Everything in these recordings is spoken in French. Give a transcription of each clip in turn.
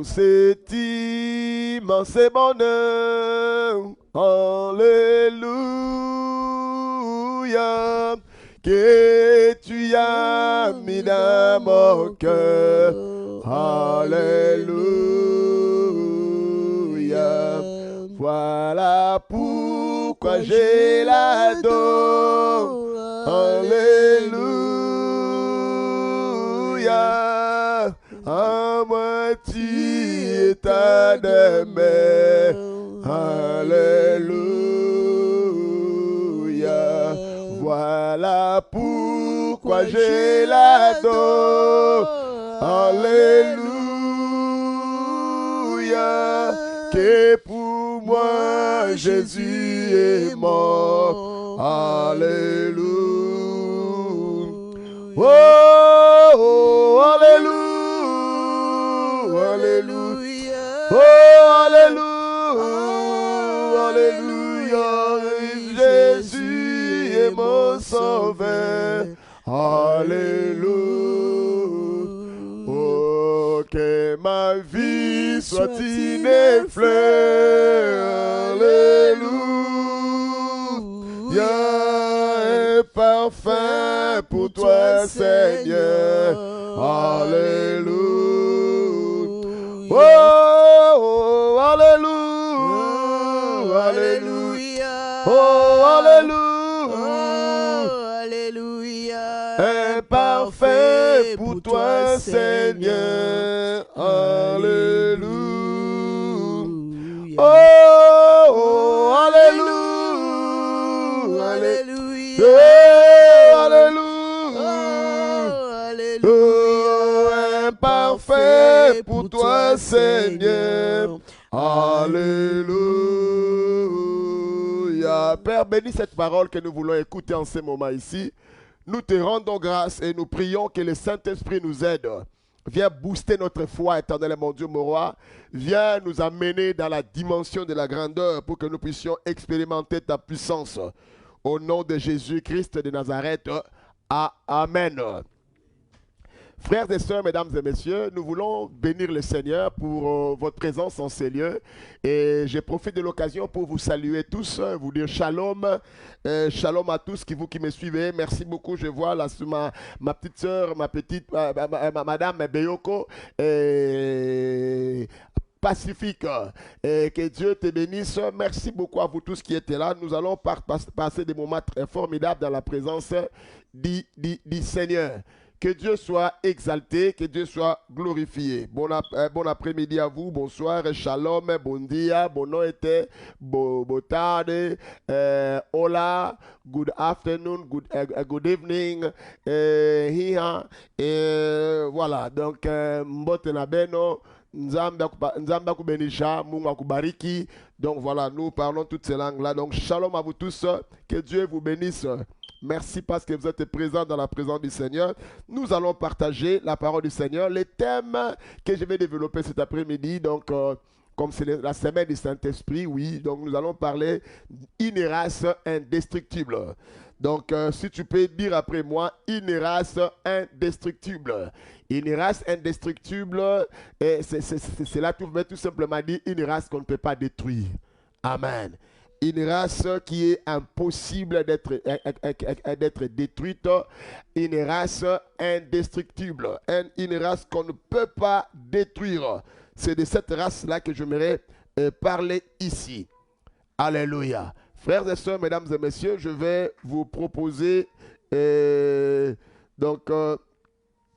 pour cet immense bonheur. Alléluia, que tu as mis dans mon cœur. Alléluia, voilà pourquoi je l'adore. Alléluia, à moitié état d'aimer. Alléluia, voilà pourquoi je l'adore. Alléluia, que pour moi Jésus est mort. Alléluia. Oh, oh, alléluia, alléluia. Oh, alléluia, alléluia. Jésus est mon sauveur. Alléluia. Oh, que ma vie soit une fleur. Alléluia. Et parfum pour toi, Seigneur. Alléluia. Oh, oh, alléluia. Alléluia. Oh, alléluia. Alléluia. Un parfait pour toi, Seigneur. Alléluia. Oh, oh, alléluia. Alléluia. Alléluia. Oh, un parfait pour toi, Seigneur. Alléluia. Père, bénis cette parole que nous voulons écouter en ce moment ici. Nous te rendons grâce et nous prions que le Saint-Esprit nous aide. Viens booster notre foi, éternel mon Dieu, mon roi. Viens nous amener dans la dimension de la grandeur pour que nous puissions expérimenter ta puissance. Au nom de Jésus-Christ de Nazareth. Amen. Frères et sœurs, mesdames et messieurs, nous voulons bénir le Seigneur pour votre présence en ces lieux. Et je profite de l'occasion pour vous saluer tous, vous dire shalom. Shalom à tous vous qui me suivez. Merci beaucoup. Je vois là ma petite sœur, madame Beyoko. Pacifique. Et que Dieu te bénisse. Merci beaucoup à vous tous qui étaient là. Nous allons passer des moments très formidables dans la présence du Seigneur. Que Dieu soit exalté, que Dieu soit glorifié. Bon après-midi à vous, bonsoir, shalom, bon dia, bon été, bon tarde, hola, good afternoon, good evening, here, voilà, donc, mbote na beno, Nzamba kubenisha, Mungu akubariki. Donc voilà, nous parlons toutes ces langues-là. Donc shalom à vous tous, que Dieu vous bénisse. Merci parce que vous êtes présents dans la présence du Seigneur. Nous allons partager la parole du Seigneur. Les thèmes que je vais développer cet après-midi, donc comme c'est la semaine du Saint-Esprit, oui, donc nous allons parler d'une race indestructible. Donc si tu peux dire après moi, une race indestructible. Une race indestructible, c'est là que vous pouvez tout simplement dire une race qu'on ne peut pas détruire. Amen. Une race qui est impossible d'être détruite, une race indestructible, une race qu'on ne peut pas détruire. C'est de cette race-là que j'aimerais parler ici. Alléluia. Frères et sœurs, mesdames et messieurs, je vais vous proposer, je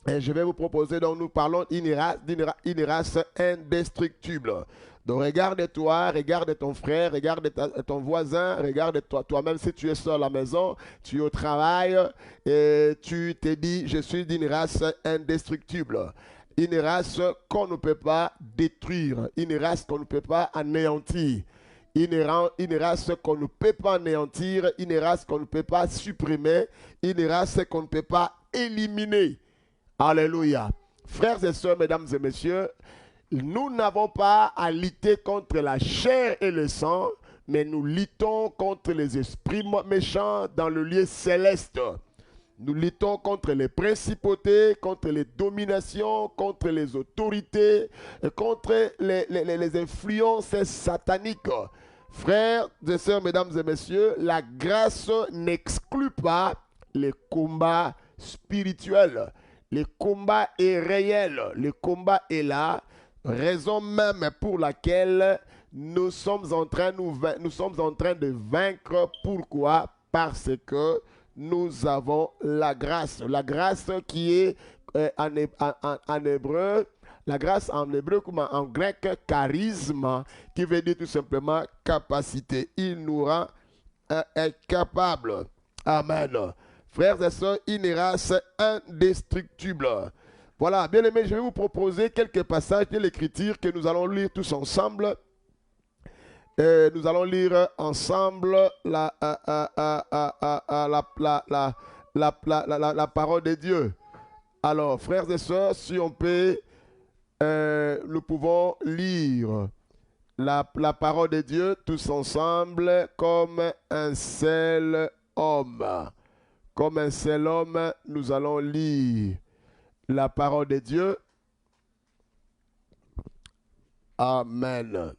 vais vous proposer, donc nous parlons d'une race indestructible. Donc regarde-toi, regarde ton frère, regarde ton voisin, regarde toi-même si tu es seul à la maison, tu es au travail et tu te dis, je suis d'une race indestructible. Une race qu'on ne peut pas détruire, une race qu'on ne peut pas anéantir. Une race qu'on ne peut pas anéantir, une race qu'on ne peut pas supprimer, une race qu'on ne peut pas éliminer. Alléluia. Frères et sœurs, mesdames et messieurs, nous n'avons pas à lutter contre la chair et le sang, mais nous luttons contre les esprits méchants dans le lieu céleste. Nous luttons contre les principautés, contre les dominations, contre les autorités, contre les influences sataniques. Frères et sœurs, mesdames et messieurs, la grâce n'exclut pas les combats spirituels. Le combat est réel, le combat est là, raison même pour laquelle nous sommes en train de vaincre. Pourquoi? Parce que nous avons la grâce qui est en hébreu, la grâce en hébreu comme en grec, charisme, qui veut dire tout simplement capacité. Il nous rend capables. Amen. Frères et sœurs, une race indestructible. Voilà, bien aimés, je vais vous proposer quelques passages de l'Écriture que nous allons lire tous ensemble. Nous allons lire ensemble la parole de Dieu. Alors, frères et sœurs, si on peut, nous pouvons lire la parole de Dieu tous ensemble comme un seul homme. Comme un seul homme, nous allons lire la parole de Dieu. Amen.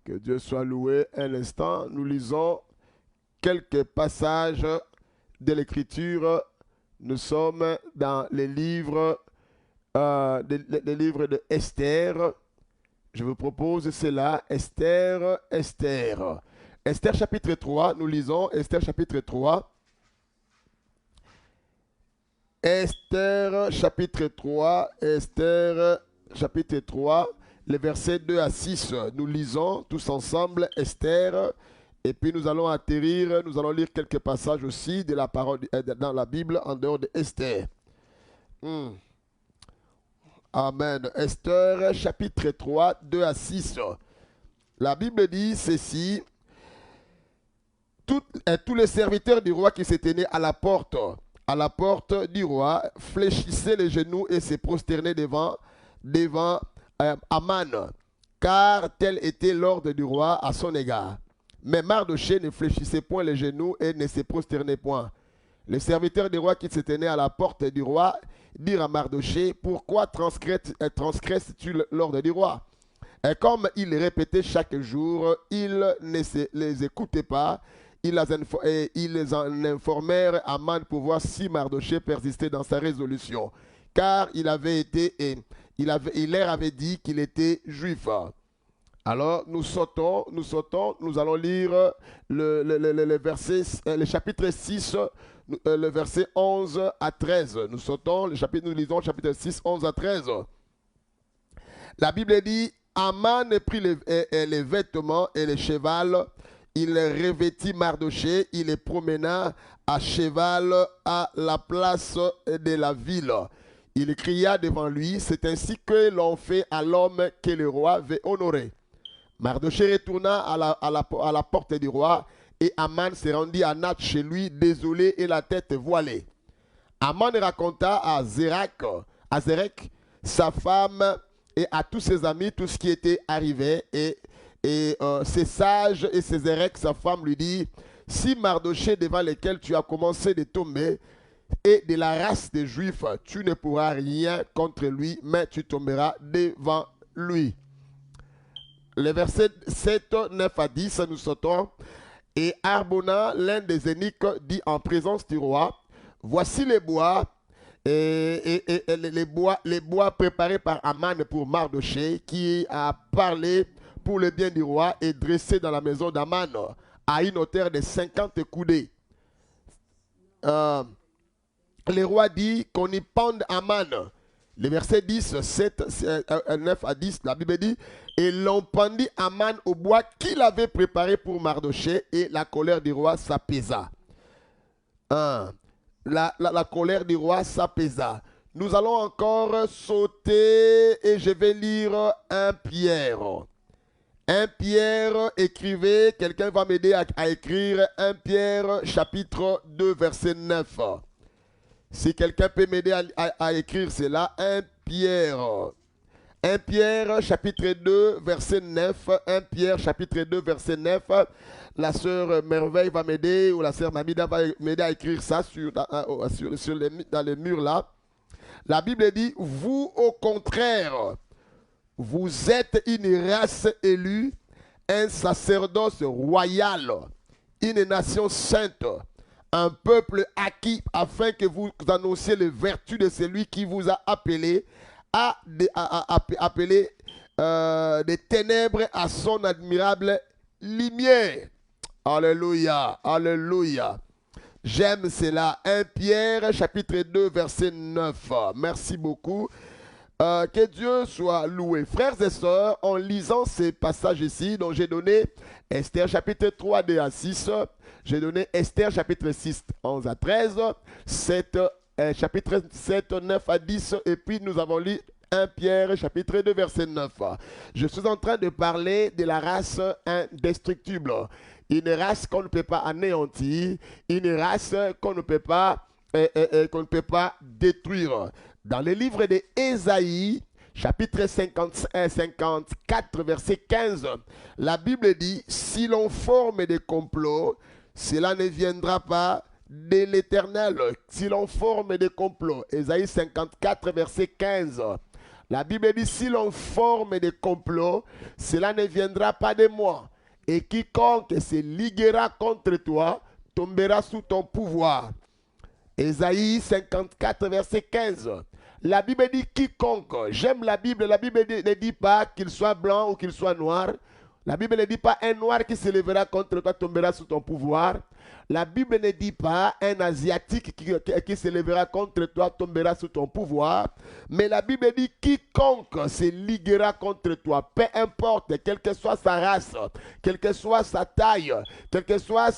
Que Dieu soit loué. Un instant, nous lisons quelques passages de l'Écriture. Nous sommes dans les livres de Esther. Je vous propose cela, Esther. Esther chapitre 3, nous lisons Esther chapitre 3. Esther chapitre 3, les versets 2 à 6. Nous lisons tous ensemble Esther. Et puis nous allons atterrir, nous allons lire quelques passages aussi de la parole dans la Bible en dehors de Esther. Amen. Esther chapitre 3, 2 à 6. La Bible dit ceci. Tous les serviteurs du roi qui se tenaient à la porte du roi, fléchissaient les genoux et se prosternaient devant Aman, car tel était l'ordre du roi à son égard. Mais Mardochée ne fléchissait point les genoux et ne se prosternait point. Les serviteurs du roi qui se tenaient à la porte du roi dirent à Mardochée, pourquoi transgresses-tu l'ordre du roi? Et comme il répétait chaque jour, ils ne les écoutaient pas. Ils les en informèrent Aman pour voir si Mardochée persistait dans sa résolution. Car il leur avait dit qu'il était juif. Alors nous sautons, nous allons lire le chapitre 6, le verset 11 à 13. Nous lisons le chapitre 6, 11 à 13. La Bible dit, Aman prit les vêtements et les chevals. Il revêtit Mardochée, il les promena à cheval à la place de la ville. Il cria devant lui, c'est ainsi que l'on fait à l'homme que le roi veut honorer. Mardochée retourna à la porte du roi et Aman se rendit à Nath chez lui, désolé et la tête voilée. Aman raconta à Zérek, sa femme et à tous ses amis tout ce qui était arrivé et ses sages et ses Zérek, sa femme, lui dit, si Mardochée devant lesquels tu as commencé de tomber est de la race des Juifs, tu ne pourras rien contre lui, mais tu tomberas devant lui. Les versets 7, 9 à 10, nous sautons. Et Arbona, l'un des eunuques, dit en présence du roi, voici les bois, les bois préparés par Aman pour Mardochée, qui a parlé pour le bien du roi et dressé dans la maison d'Aman à une hauteur de 50 coudées. Le roi dit qu'on y pende Aman. Le verset 10, 9 à 10, la Bible dit, et l'on pendit Aman au bois qu'il avait préparé pour Mardochée et la colère du roi s'apaisa. La colère du roi s'apaisa. Nous allons encore sauter et je vais lire 1 Pierre. 1 Pierre, écrivez, quelqu'un va m'aider à écrire 1 Pierre chapitre 2 verset 9. Si quelqu'un peut m'aider à écrire cela, 1 Pierre 1 Pierre chapitre 2 verset 9. 1 Pierre chapitre 2 verset 9. La sœur Merveille va m'aider, ou la sœur Namida va m'aider à écrire ça dans les murs là. La Bible dit, vous au contraire, vous êtes une race élue, un sacerdoce royal, une nation sainte, un peuple acquis, afin que vous annonciez les vertus de celui qui vous a appelé des ténèbres à son admirable lumière. Alléluia, alléluia. J'aime cela. 1 Pierre chapitre 2 verset 9. Merci beaucoup. Que Dieu soit loué. Frères et sœurs, en lisant ces passages ici, dont j'ai donné Esther chapitre 3 2 à 6, j'ai donné Esther chapitre 6 11 à 13, chapitre 7 9 à 10, et puis nous avons lu 1 Pierre chapitre 2 verset 9. Je suis en train de parler de la race indestructible. Une race qu'on ne peut pas anéantir, une race qu'on ne peut pas détruire. Dans le livre d'Ésaïe, chapitre 54, verset 15, la Bible dit, si l'on forme des complots, cela ne viendra pas de l'Éternel. Si l'on forme des complots, Ésaïe 54, verset 15, la Bible dit, si l'on forme des complots, cela ne viendra pas de moi. Et quiconque se liguera contre toi tombera sous ton pouvoir. Ésaïe 54, verset 15. La Bible dit quiconque. J'aime la Bible. La Bible ne dit pas qu'il soit blanc ou qu'il soit noir. La Bible ne dit pas un noir qui se lèvera contre toi tombera sous ton pouvoir. La Bible ne dit pas un asiatique qui se lèvera contre toi tombera sous ton pouvoir. Mais la Bible dit quiconque se liguera contre toi, peu importe, quelle que soit sa race, quelle que soit sa taille, quel que soit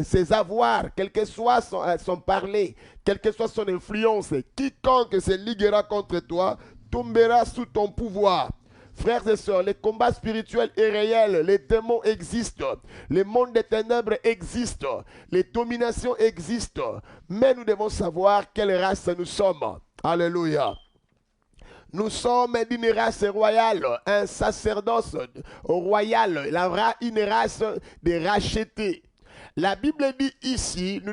ses avoirs, quel que soit son parler, quelle que soit son influence, quiconque se liguera contre toi tombera sous ton pouvoir. Frères et sœurs, les combats spirituels est réel, les démons existent, le monde des ténèbres existe, les dominations existent, mais nous devons savoir quelle race nous sommes. Alléluia. Nous sommes d'une race royale, un sacerdoce royal, une race de rachetés. La Bible dit ici, nous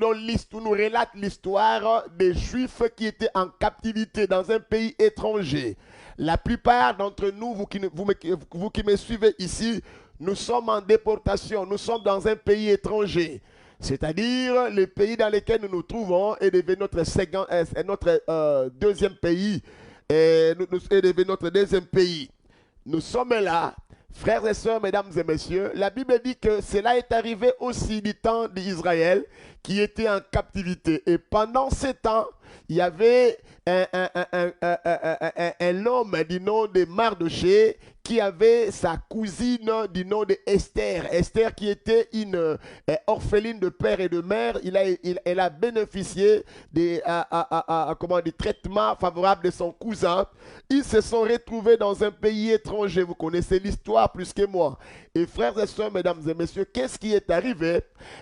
relate l'histoire des Juifs qui étaient en captivité dans un pays étranger. La plupart d'entre nous, vous qui me suivez ici, nous sommes en déportation, nous sommes dans un pays étranger. C'est-à-dire, le pays dans lequel nous nous trouvons est devenu notre deuxième pays. Est devenu notre deuxième pays. Nous sommes là. Frères et sœurs, mesdames et messieurs, la Bible dit que cela est arrivé aussi du temps d'Israël qui était en captivité. Et pendant ce temps, il y avait un homme du nom de Mardoché qui avait sa cousine du nom de Esther. Esther qui était une orpheline de père et de mère. Elle a bénéficié du traitement favorable de son cousin. Ils se sont retrouvés dans un pays étranger. Vous connaissez l'histoire plus que moi. Et frères et sœurs, mesdames et messieurs, qu'est-ce qui est arrivé?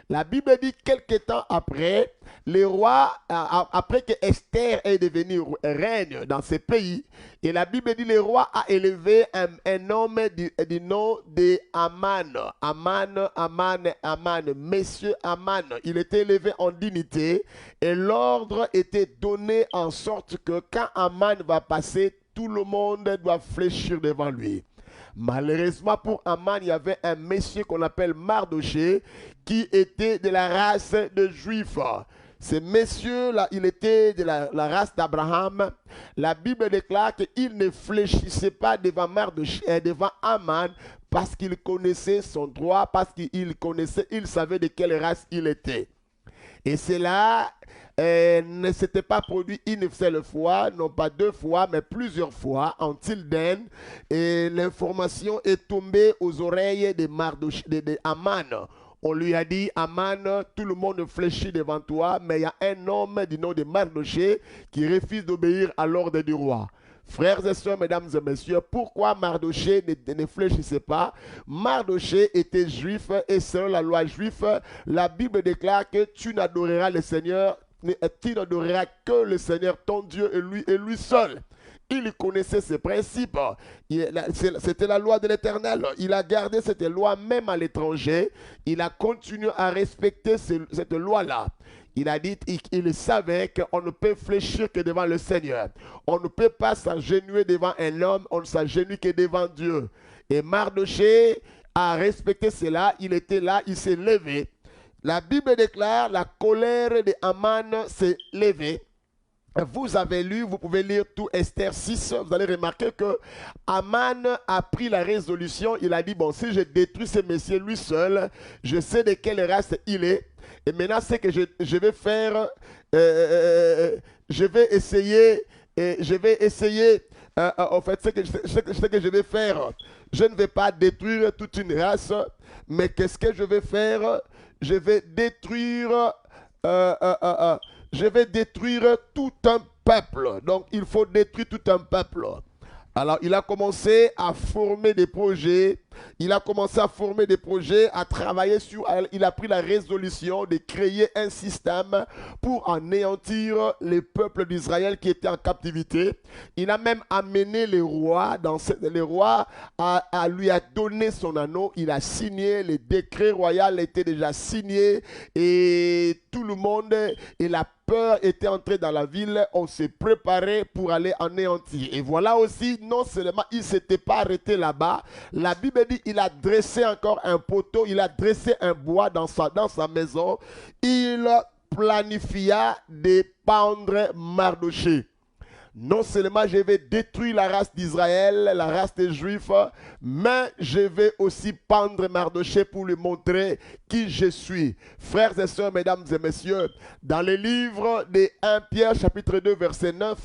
La Bible dit quelque temps après, le roi, après que Esther est devenue reine dans ce pays, et la Bible dit le roi a élevé un homme du nom de Aman. Monsieur Aman. Il était élevé en dignité et l'ordre était donné en sorte que quand Aman va passer, tout le monde doit fléchir devant lui. Malheureusement pour Aman, il y avait un monsieur qu'on appelle Mardoché qui était de la race de Juifs. Ce monsieur-là, il était de la race d'Abraham. La Bible déclare qu'il ne fléchissait pas devant Aman parce qu'il connaissait son droit, parce qu'il savait de quelle race il était. Et cela ne s'était pas produit une seule fois, non pas deux fois, mais plusieurs fois en Tilden. Et l'information est tombée aux oreilles de Aman. On lui a dit, Aman, tout le monde fléchit devant toi, mais il y a un homme du nom de Mardoché qui refuse d'obéir à l'ordre du roi. Frères et sœurs, mesdames et messieurs, pourquoi Mardoché ne fléchissait pas? Mardoché était juif et selon la loi juive, la Bible déclare que tu n'adoreras le Seigneur, tu n'adoreras que le Seigneur ton Dieu et lui seul. Il connaissait ces principes. C'était la loi de l'Éternel. Il a gardé cette loi même à l'étranger. Il a continué à respecter cette loi-là. Il a dit, il savait qu'on ne peut fléchir que devant le Seigneur. On ne peut pas s'agenouiller devant un homme, on ne s'agenouille que devant Dieu. Et Mardochée a respecté cela, il était là, il s'est levé. La Bible déclare, la colère de Haman s'est levée. Vous avez lu, vous pouvez lire tout Esther 6, vous allez remarquer que Haman a pris la résolution, il a dit, bon, si je détruis ce monsieur lui seul, je sais de quelle race il est, et maintenant c'est que je vais faire, je vais essayer, en fait, ce que je vais faire, je ne vais pas détruire toute une race, mais qu'est-ce que je vais faire? Je vais détruire tout un peuple. Donc, il faut détruire tout un peuple. Alors, il a commencé à former des projets. À travailler sur... Il a pris la résolution de créer un système pour anéantir les peuples d'Israël qui étaient en captivité. Il a même amené les rois. Le roi lui a donné son anneau. Il a signé. Les décrets royaux étaient déjà signés. Et tout le monde et la peur était entrée dans la ville, on s'est préparé pour aller anéantir. Et voilà aussi, non seulement il ne s'était pas arrêté là-bas, la Bible dit il a dressé encore un poteau, il a dressé un bois dans sa maison, il planifia de pendre Mardochée. Non seulement je vais détruire la race d'Israël, la race des Juifs, mais je vais aussi pendre Mardochée pour lui montrer qui je suis. Frères et sœurs, mesdames et messieurs, dans le livre de 1 Pierre chapitre 2 verset 9,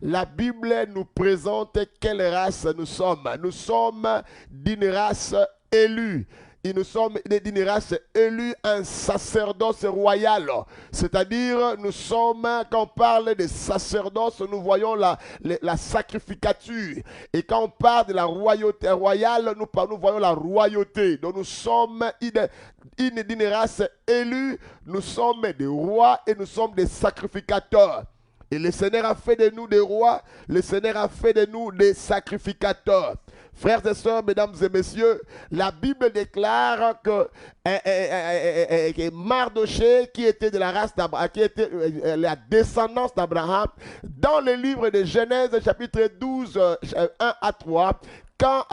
la Bible nous présente quelle race nous sommes. Nous sommes d'une race élue. Et nous sommes d'une race élue, un sacerdoce royal. C'est-à-dire, nous sommes, quand on parle de sacerdoce, nous voyons la sacrificature. Et quand on parle de la royauté royale, nous voyons la royauté. Donc nous sommes d'une race élue, nous sommes des rois et nous sommes des sacrificateurs. Et le Seigneur a fait de nous des rois, le Seigneur a fait de nous des sacrificateurs. Frères et sœurs, mesdames et messieurs, la Bible déclare que Mardochée, qui était de la race d'Abraham, qui était la descendance d'Abraham, dans le livre de Genèse, chapitre 12, 1 à 3, quand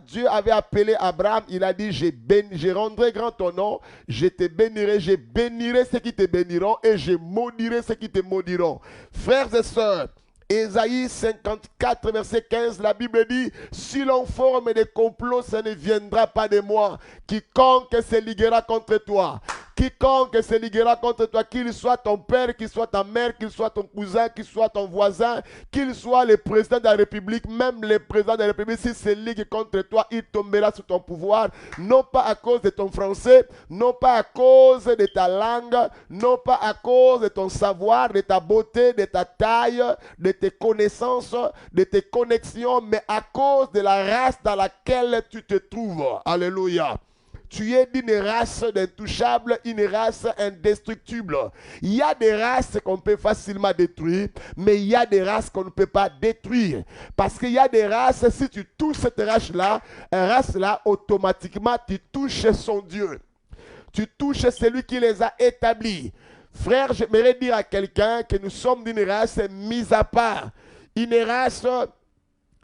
Dieu avait appelé Abraham, il a dit, je rendrai grand ton nom, je te bénirai, je bénirai ceux qui te béniront et je maudirai ceux qui te maudiront. Frères et sœurs, Ésaïe 54, verset 15, la Bible dit, si l'on forme des complots, ça ne viendra pas de moi. Quiconque se liguera contre toi, qu'il soit ton père, qu'il soit ta mère, qu'il soit ton cousin, qu'il soit ton voisin, qu'il soit le président de la République, même le président de la République, s'il se ligue contre toi, il tombera sous ton pouvoir, non pas à cause de ton français, non pas à cause de ta langue, non pas à cause de ton savoir, de ta beauté, de ta taille, de tes connaissances, de tes connexions, mais à cause de la race dans laquelle tu te trouves. Alléluia. Tu es d'une race d'intouchables, une race indestructible. Il y a des races qu'on peut facilement détruire, mais il y a des races qu'on ne peut pas détruire. Parce qu'il y a des races, si tu touches cette race-là, automatiquement, tu touches son Dieu. Tu touches celui qui les a établis. Frère, j'aimerais dire à quelqu'un que nous sommes d'une race mise à part. Une race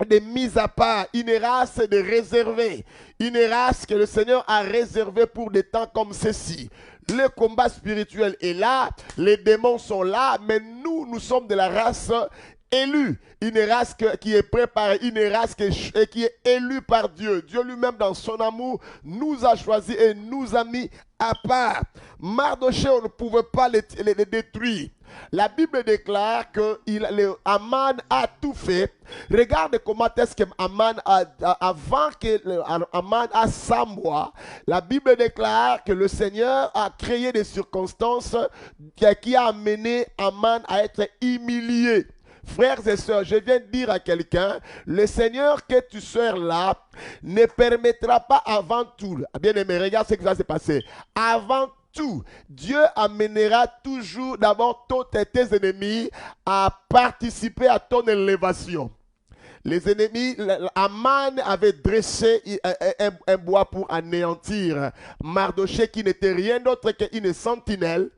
de mise à part, une race de réservée, une race que le Seigneur a réservée pour des temps comme ceci. Le combat spirituel est là, les démons sont là, mais nous sommes de la race élue, une race qui est préparée, une race qui est élue par Dieu. Dieu lui-même, dans son amour, nous a choisis et nous a mis à part. Mardochée, on ne pouvait pas les détruire. La Bible déclare que Haman a tout fait. Regarde comment est-ce que Haman, avant que Haman a 100 mois, la Bible déclare que le Seigneur a créé des circonstances qui a amené Haman à être humilié. Frères et sœurs, je viens de dire à quelqu'un, le Seigneur que tu sers là ne permettra pas avant tout. Bien aimé, regarde ce qui va se passer. Avant tout, Dieu amènera toujours d'abord tous tes ennemis à participer à ton élévation. Les ennemis, Aman avait dressé un bois pour anéantir Mardochée qui n'était rien d'autre qu'une sentinelle.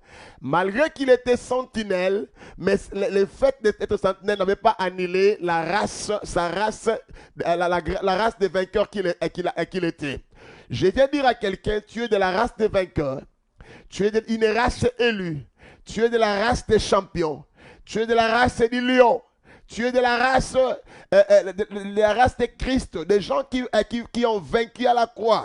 Malgré qu'il était sentinelle, mais le fait d'être sentinelle n'avait pas annulé la race, sa race, la race des vainqueurs qu'il était. Je viens dire à quelqu'un, tu es de la race des vainqueurs, tu es d'une race élue, tu es de la race des champions, tu es de la race du lion. Tu es de la race de Christ, des gens qui ont vaincu à la croix.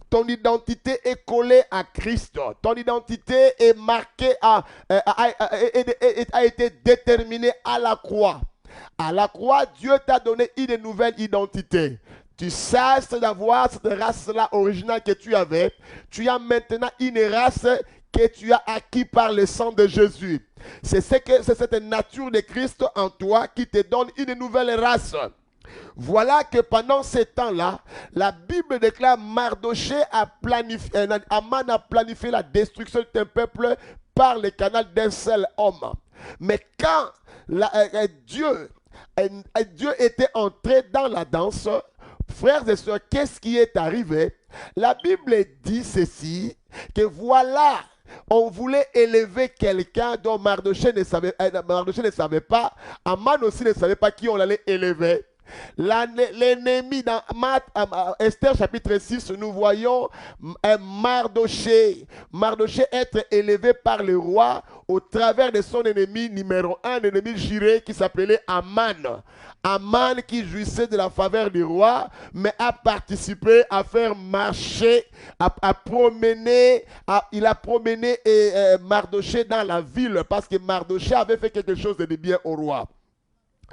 Ton identité est collée à Christ. Ton identité est marquée, a été déterminée à la croix. À la croix, Dieu t'a donné une nouvelle identité. Tu cesses d'avoir cette race-là originale que tu avais. Tu as maintenant une race que tu as acquis par le sang de Jésus. C'est cette nature de Christ en toi qui te donne une nouvelle race. Voilà que pendant ces temps-là, la Bible déclare Mardochée Aman a planifié la destruction d'un peuple par le canal d'un seul homme. Mais quand Dieu était entré dans la danse, frères et sœurs, qu'est-ce qui est arrivé? La Bible dit ceci, que voilà, on voulait élever quelqu'un dont Mardochée ne savait pas. Aman aussi ne savait pas qui on allait élever. L'ennemi dans Esther chapitre 6, nous voyons Mardochée être élevé par le roi au travers de son ennemi numéro 1, l'ennemi juré qui s'appelait Aman. Aman qui jouissait de la faveur du roi, mais a participé à faire marcher, il a promené Mardochée dans la ville parce que Mardochée avait fait quelque chose de bien au roi.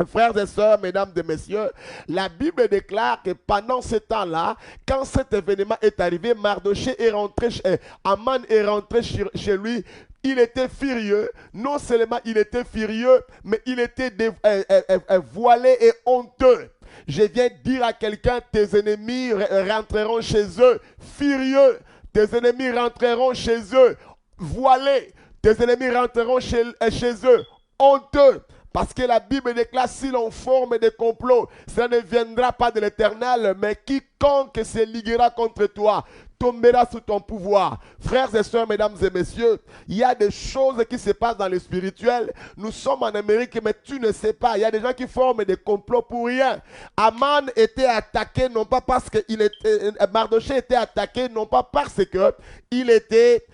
Frères et sœurs, mesdames et messieurs, la Bible déclare que pendant ce temps-là, quand cet événement est arrivé, Mardochée est rentré, Aman est rentré chez lui. Il était furieux. Non seulement il était furieux, mais il était voilé et honteux. Je viens dire à quelqu'un, tes ennemis rentreront chez eux furieux. Tes ennemis rentreront chez eux voilés. Tes ennemis rentreront chez eux honteux. Parce que la Bible déclare, si l'on forme des complots, ça ne viendra pas de l'Éternel, mais quiconque se liguera contre toi tombera sous ton pouvoir. Frères et sœurs, mesdames et messieurs, il y a des choses qui se passent dans le spirituel. Nous sommes en Amérique, mais tu ne sais pas. Il y a des gens qui forment des complots pour rien. Aman était attaqué, non pas parce que Mardochée était attaqué, non pas parce que il était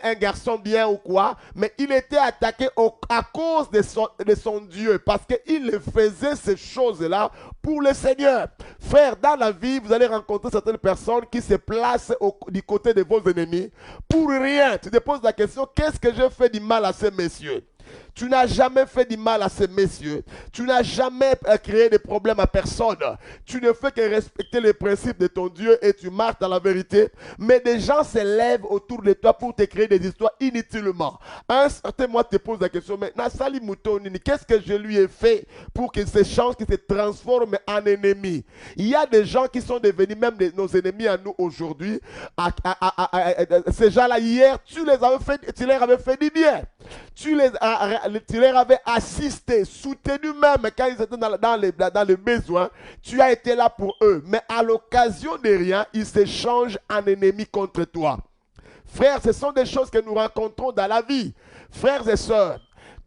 un garçon bien ou quoi, mais il était attaqué à cause de son Dieu, parce qu'il faisait ces choses-là pour le Seigneur. Frère, dans la vie, vous allez rencontrer certaines personnes qui se placent du côté de vos ennemis pour rien. Tu te poses la question, qu'est-ce que je fais du mal à ces messieurs? Tu n'as jamais fait du mal à ces messieurs. Tu n'as jamais créé de problèmes à personne. Tu ne fais que respecter les principes de ton Dieu et tu marches dans la vérité. Mais des gens se lèvent autour de toi pour te créer des histoires inutilement. Un certain mois te pose la question, maintenant, Sali Moutonini, qu'est-ce que je lui ai fait pour qu'il se change, qu'il se transforme en ennemi? Il y a des gens qui sont devenus même nos ennemis à nous aujourd'hui. Ces gens-là, hier, tu leur avais fait du bien. Tu leur avais assisté, soutenu même quand ils étaient dans les besoins. Tu as été là pour eux. Mais à l'occasion de rien, ils se changent en ennemis contre toi. Frères, ce sont des choses que nous rencontrons dans la vie. Frères et sœurs,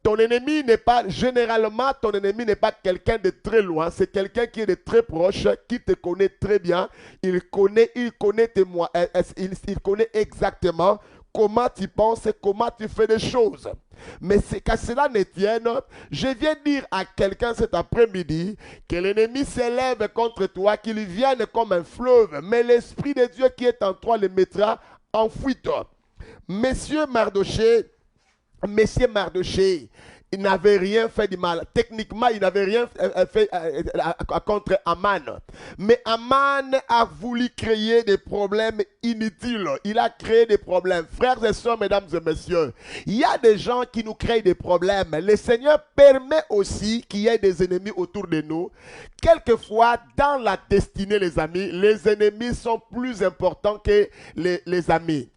ton ennemi n'est pas, généralement, ton ennemi n'est pas quelqu'un de très loin. C'est quelqu'un qui est de très proche, qui te connaît très bien. Il connaît exactement comment tu penses et comment tu fais des choses. Mais c'est qu'à cela ne tienne, je viens dire à quelqu'un cet après-midi que l'ennemi s'élève contre toi, qu'il vienne comme un fleuve, mais l'Esprit de Dieu qui est en toi le mettra en fuite. Monsieur Mardochée, il n'avait rien fait de mal. Techniquement, il n'avait rien fait contre Aman. Mais Aman a voulu créer des problèmes inutiles. Il a créé des problèmes. Frères et sœurs, mesdames et messieurs, il y a des gens qui nous créent des problèmes. Le Seigneur permet aussi qu'il y ait des ennemis autour de nous. Quelquefois, dans la destinée, les amis, les ennemis sont plus importants que les amis.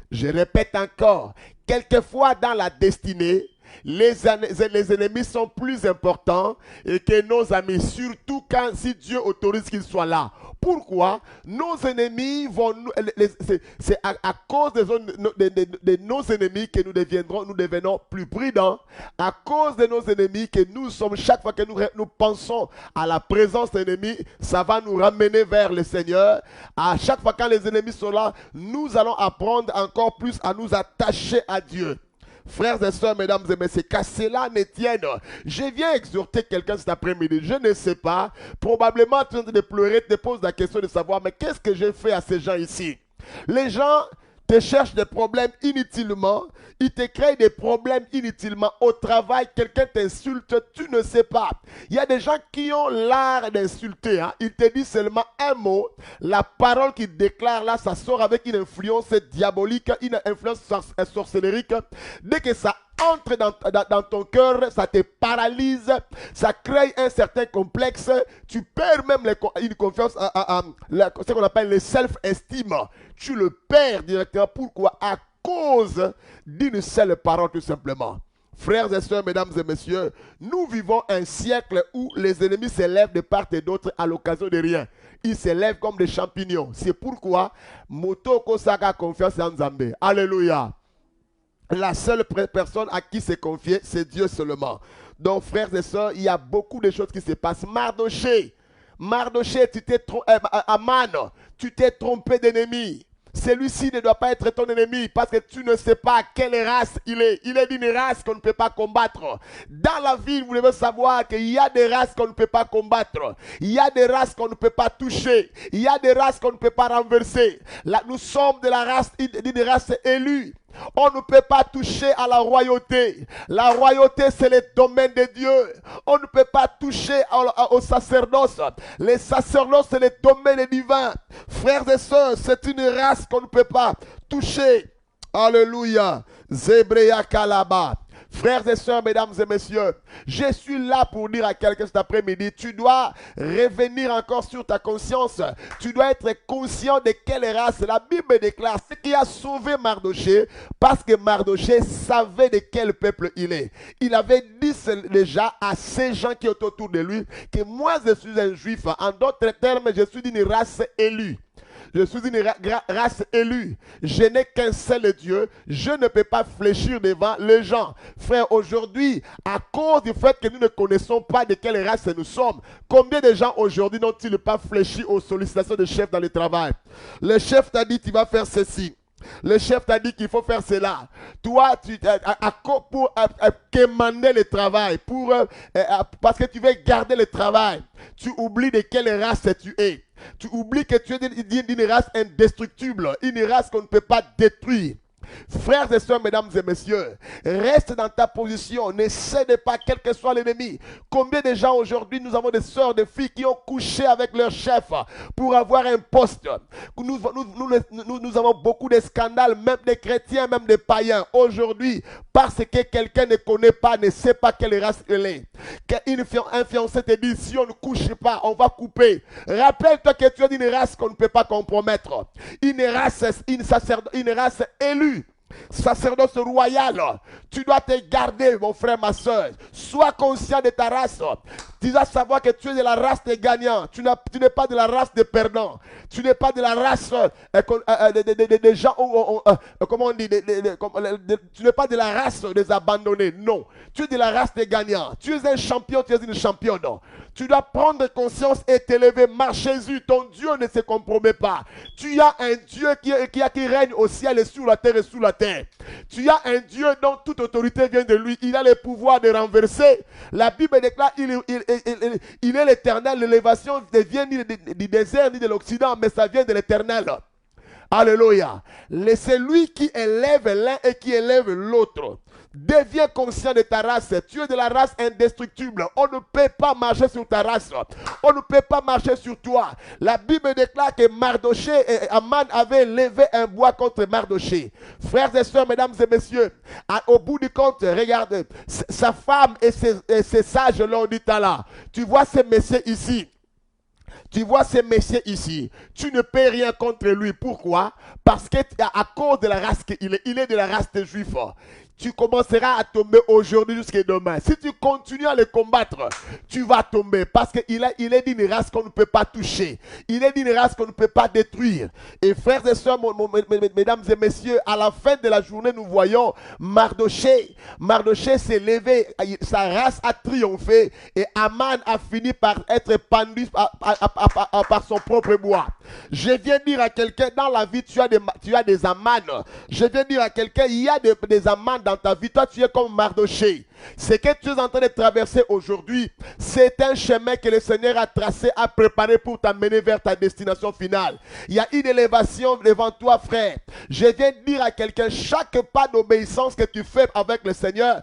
Je répète encore, quelquefois dans la destinée, les ennemis sont plus importants que nos amis, surtout si Dieu autorise qu'ils soient là. Pourquoi? Nos ennemis vont... C'est à cause de nos ennemis que nous devenons plus prudents. À cause de nos ennemis que nous sommes, chaque fois que nous pensons à la présence de l'ennemi, ça va nous ramener vers le Seigneur. À chaque fois quand les ennemis sont là, nous allons apprendre encore plus à nous attacher à Dieu. Frères et sœurs, mesdames et messieurs, qu'à cela ne tienne. Je viens exhorter quelqu'un cet après-midi. Je ne sais pas. Probablement, tu es en train de pleurer, te poses la question de savoir, mais qu'est-ce que j'ai fait à ces gens ici? Les gens te cherchent des problèmes inutilement. Ils te créent des problèmes inutilement. Au travail, quelqu'un t'insulte, tu ne sais pas. Il y a des gens qui ont l'art d'insulter. Hein. Ils te disent seulement un mot. La parole qu'ils déclarent là, ça sort avec une influence diabolique, une influence sorcellérique. Dès que ça entre dans ton cœur, ça te paralyse, ça crée un certain complexe. Tu perds même une confiance, ce qu'on appelle le self-esteem. Tu le perds directement. Pourquoi? À cause d'une seule parole, tout simplement. Frères et sœurs, mesdames et messieurs, nous vivons un siècle où les ennemis s'élèvent de part et d'autre à l'occasion de rien. Ils s'élèvent comme des champignons. C'est pourquoi Motoko Saka confiance en Nzambe. Alléluia. La seule personne à qui c'est confié, c'est Dieu seulement. Donc, frères et sœurs, il y a beaucoup de choses qui se passent. Mardoché, Aman, tu t'es trompé d'ennemi. Celui-ci ne doit pas être ton ennemi parce que tu ne sais pas quelle race il est. Il est d'une race qu'on ne peut pas combattre. Dans la vie, vous devez savoir qu'il y a des races qu'on ne peut pas combattre. Il y a des races qu'on ne peut pas toucher. Il y a des races qu'on ne peut pas renverser. Là, nous sommes de la race, d'une race élue. On ne peut pas toucher à la royauté. La royauté, c'est le domaine de Dieu. On ne peut pas toucher au sacerdoce. Les sacerdoces, c'est le domaine divin. Frères et sœurs, c'est une race qu'on ne peut pas toucher. Alléluia. Zebreya Kalaba. Frères et sœurs, mesdames et messieurs, je suis là pour dire à quelqu'un cet après-midi, tu dois revenir encore sur ta conscience. Tu dois être conscient de quelle race. La Bible déclare ce qui a sauvé Mardoché, parce que Mardoché savait de quel peuple il est. Il avait dit déjà à ces gens qui étaient autour de lui que moi je suis un juif. En d'autres termes, je suis d'une race élue. Je suis une race élue. Je n'ai qu'un seul Dieu. Je ne peux pas fléchir devant les gens. Frère, aujourd'hui, à cause du fait que nous ne connaissons pas de quelle race nous sommes, combien de gens aujourd'hui n'ont-ils pas fléchi aux sollicitations des chefs dans le travail? Le chef t'a dit, tu vas faire ceci. Le chef t'a dit qu'il faut faire cela. Toi, pour quémander le travail, parce que tu veux garder le travail, tu oublies de quelle race tu es. Tu oublies que tu es d'une race indestructible, une race qu'on ne peut pas détruire. Frères et sœurs, mesdames et messieurs, reste dans ta position, ne cède pas quel que soit l'ennemi. Combien de gens aujourd'hui, nous avons des sœurs, des filles qui ont couché avec leur chef pour avoir un poste. Nous avons beaucoup de scandales, même des chrétiens, même des païens. Aujourd'hui, parce que quelqu'un ne connaît pas, ne sait pas quelle race elle est. Un fiancé te dit, si on ne couche pas, on va couper. Rappelle-toi que tu es d'une race qu'on ne peut pas compromettre. Une race élue. Sacerdoce royal, tu dois te garder, mon frère, ma soeur. Sois conscient de ta race. Tu dois savoir que tu es de la race des gagnants. Tu n'es pas de la race des perdants. Tu n'es pas de la race des gens, comment on dit, tu n'es pas de la race des abandonnés. Non, tu es de la race des gagnants. Tu es un champion, tu es une championne. Tu dois prendre conscience et t'élever. Marche Jésus, ton Dieu ne se compromet pas. Tu as un Dieu qui règne au ciel et sur la terre et sous la terre. Tu as un Dieu dont toute autorité vient de lui. Il a le pouvoir de renverser. La Bible déclare il est l'éternel. L'élévation ne vient ni du désert ni de l'Occident, mais ça vient de l'éternel. Alléluia. C'est lui qui élève l'un et qui élève l'autre. Deviens conscient de ta race. Tu es de la race indestructible. On ne peut pas marcher sur ta race. On ne peut pas marcher sur toi. La Bible déclare que Mardoché et Aman avaient levé un bois contre Mardoché. Frères et sœurs, mesdames et messieurs, au bout du compte, regarde, sa femme et ses sages l'ont dit là. Tu vois ces messieurs ici. Tu vois ces messieurs ici, tu ne peux rien contre lui. Pourquoi? Parce qu'à cause de la race qu'il est, il est de la race des Juifs. tu commenceras à tomber aujourd'hui jusqu'à demain. Si tu continues à les combattre, tu vas tomber. Parce qu'il est d'une race qu'on ne peut pas toucher. Il est d'une race qu'on ne peut pas détruire. Et frères et sœurs, mesdames et messieurs, à la fin de la journée, nous voyons Mardoché. Mardoché s'est levé, sa race a triomphé et Aman a fini par être pendu par son propre bois. Je viens dire à quelqu'un, dans la vie, tu as des Aman. Je viens dire à quelqu'un, il y a des Aman dans ta vie. Toi, tu es comme Mardoché. Ce que tu es en train de traverser aujourd'hui, c'est un chemin que le Seigneur a tracé, a préparé pour t'amener vers ta destination finale. Il y a une élévation devant toi, frère. Je viens dire à quelqu'un, chaque pas d'obéissance que tu fais avec le Seigneur,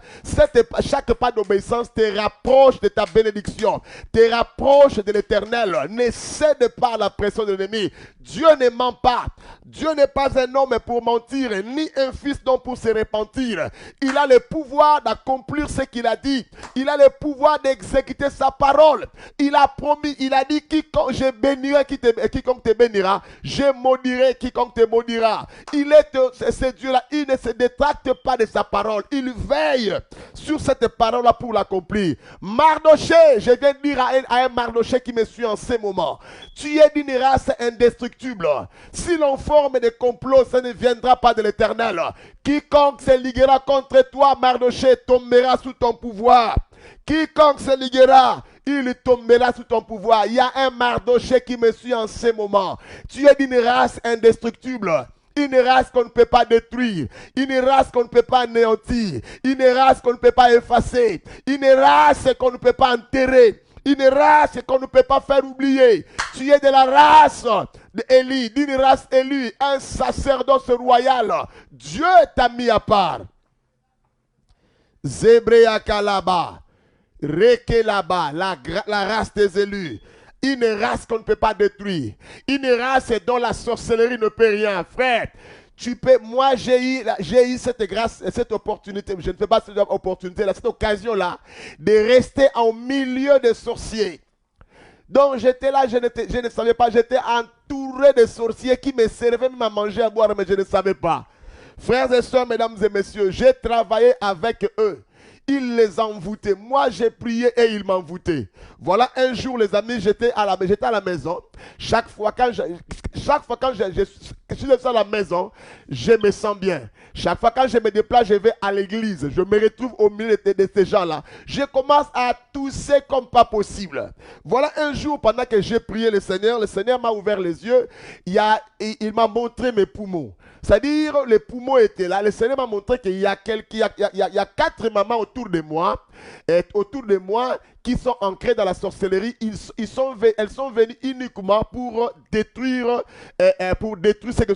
chaque pas d'obéissance te rapproche de ta bénédiction, te rapproche de l'Éternel. Ne cède pas à la pression de l'ennemi. Dieu ne ment pas. Dieu n'est pas un homme pour mentir, ni un fils d'homme pour se repentir. Il a le pouvoir d'accomplir ce qu'il a dit. Il a le pouvoir d'exécuter sa parole. Il a promis, il a dit, quiconque je bénirai, quiconque te bénira, je maudirai quiconque te maudira. Ce Dieu-là, il ne se détracte pas de sa parole. Il veille sur cette parole-là pour l'accomplir. Mardoché, je viens de dire à un Mardoché qui me suit en ce moment, tu es d'une race indestructible. Si l'on forme des complots, ça ne viendra pas de l'Éternel. Quiconque se liguera contre toi, Mardoché, tombera sous ton pouvoir. Quiconque se liguera, il tombera sous ton pouvoir. Il y a un Mardoché qui me suit en ce moment. Tu es d'une race indestructible. Une race qu'on ne peut pas détruire. Une race qu'on ne peut pas anéantir. Une race qu'on ne peut pas effacer. Une race qu'on ne peut pas enterrer. Une race qu'on ne peut pas faire oublier. Tu es de la race d'Élie, d'une race élue, un sacerdoce royal. Dieu t'a mis à part. Zébréa Kalaba, Rekelaba, la race des élus. Une race qu'on ne peut pas détruire. Une race dont la sorcellerie ne peut rien. Frère, moi j'ai eu cette grâce, cette opportunité, je ne fais pas cette opportunité, cette occasion-là, de rester en milieu de sorciers. Donc j'étais là, je ne savais pas, j'étais entouré de sorciers qui me servaient même à manger, à boire, mais je ne savais pas. Frères et sœurs, mesdames et messieurs, j'ai travaillé avec eux. Ils les envoûtaient. Moi, j'ai prié et ils m'envoûtaient. Voilà, un jour, les amis, j'étais à la maison. Chaque fois quand je suis à la maison, je me sens bien. Chaque fois quand je me déplace, je vais à l'église. Je me retrouve au milieu de ces gens-là. Je commence à tousser comme pas possible. Voilà, un jour, pendant que j'ai prié le Seigneur m'a ouvert les yeux. Il m'a montré mes poumons. C'est-à-dire, les poumons étaient là. Le Seigneur m'a montré qu'il y a 4 mamans autour de moi qui sont ancrées dans la sorcellerie. Elles sont venues uniquement pour détruire ce que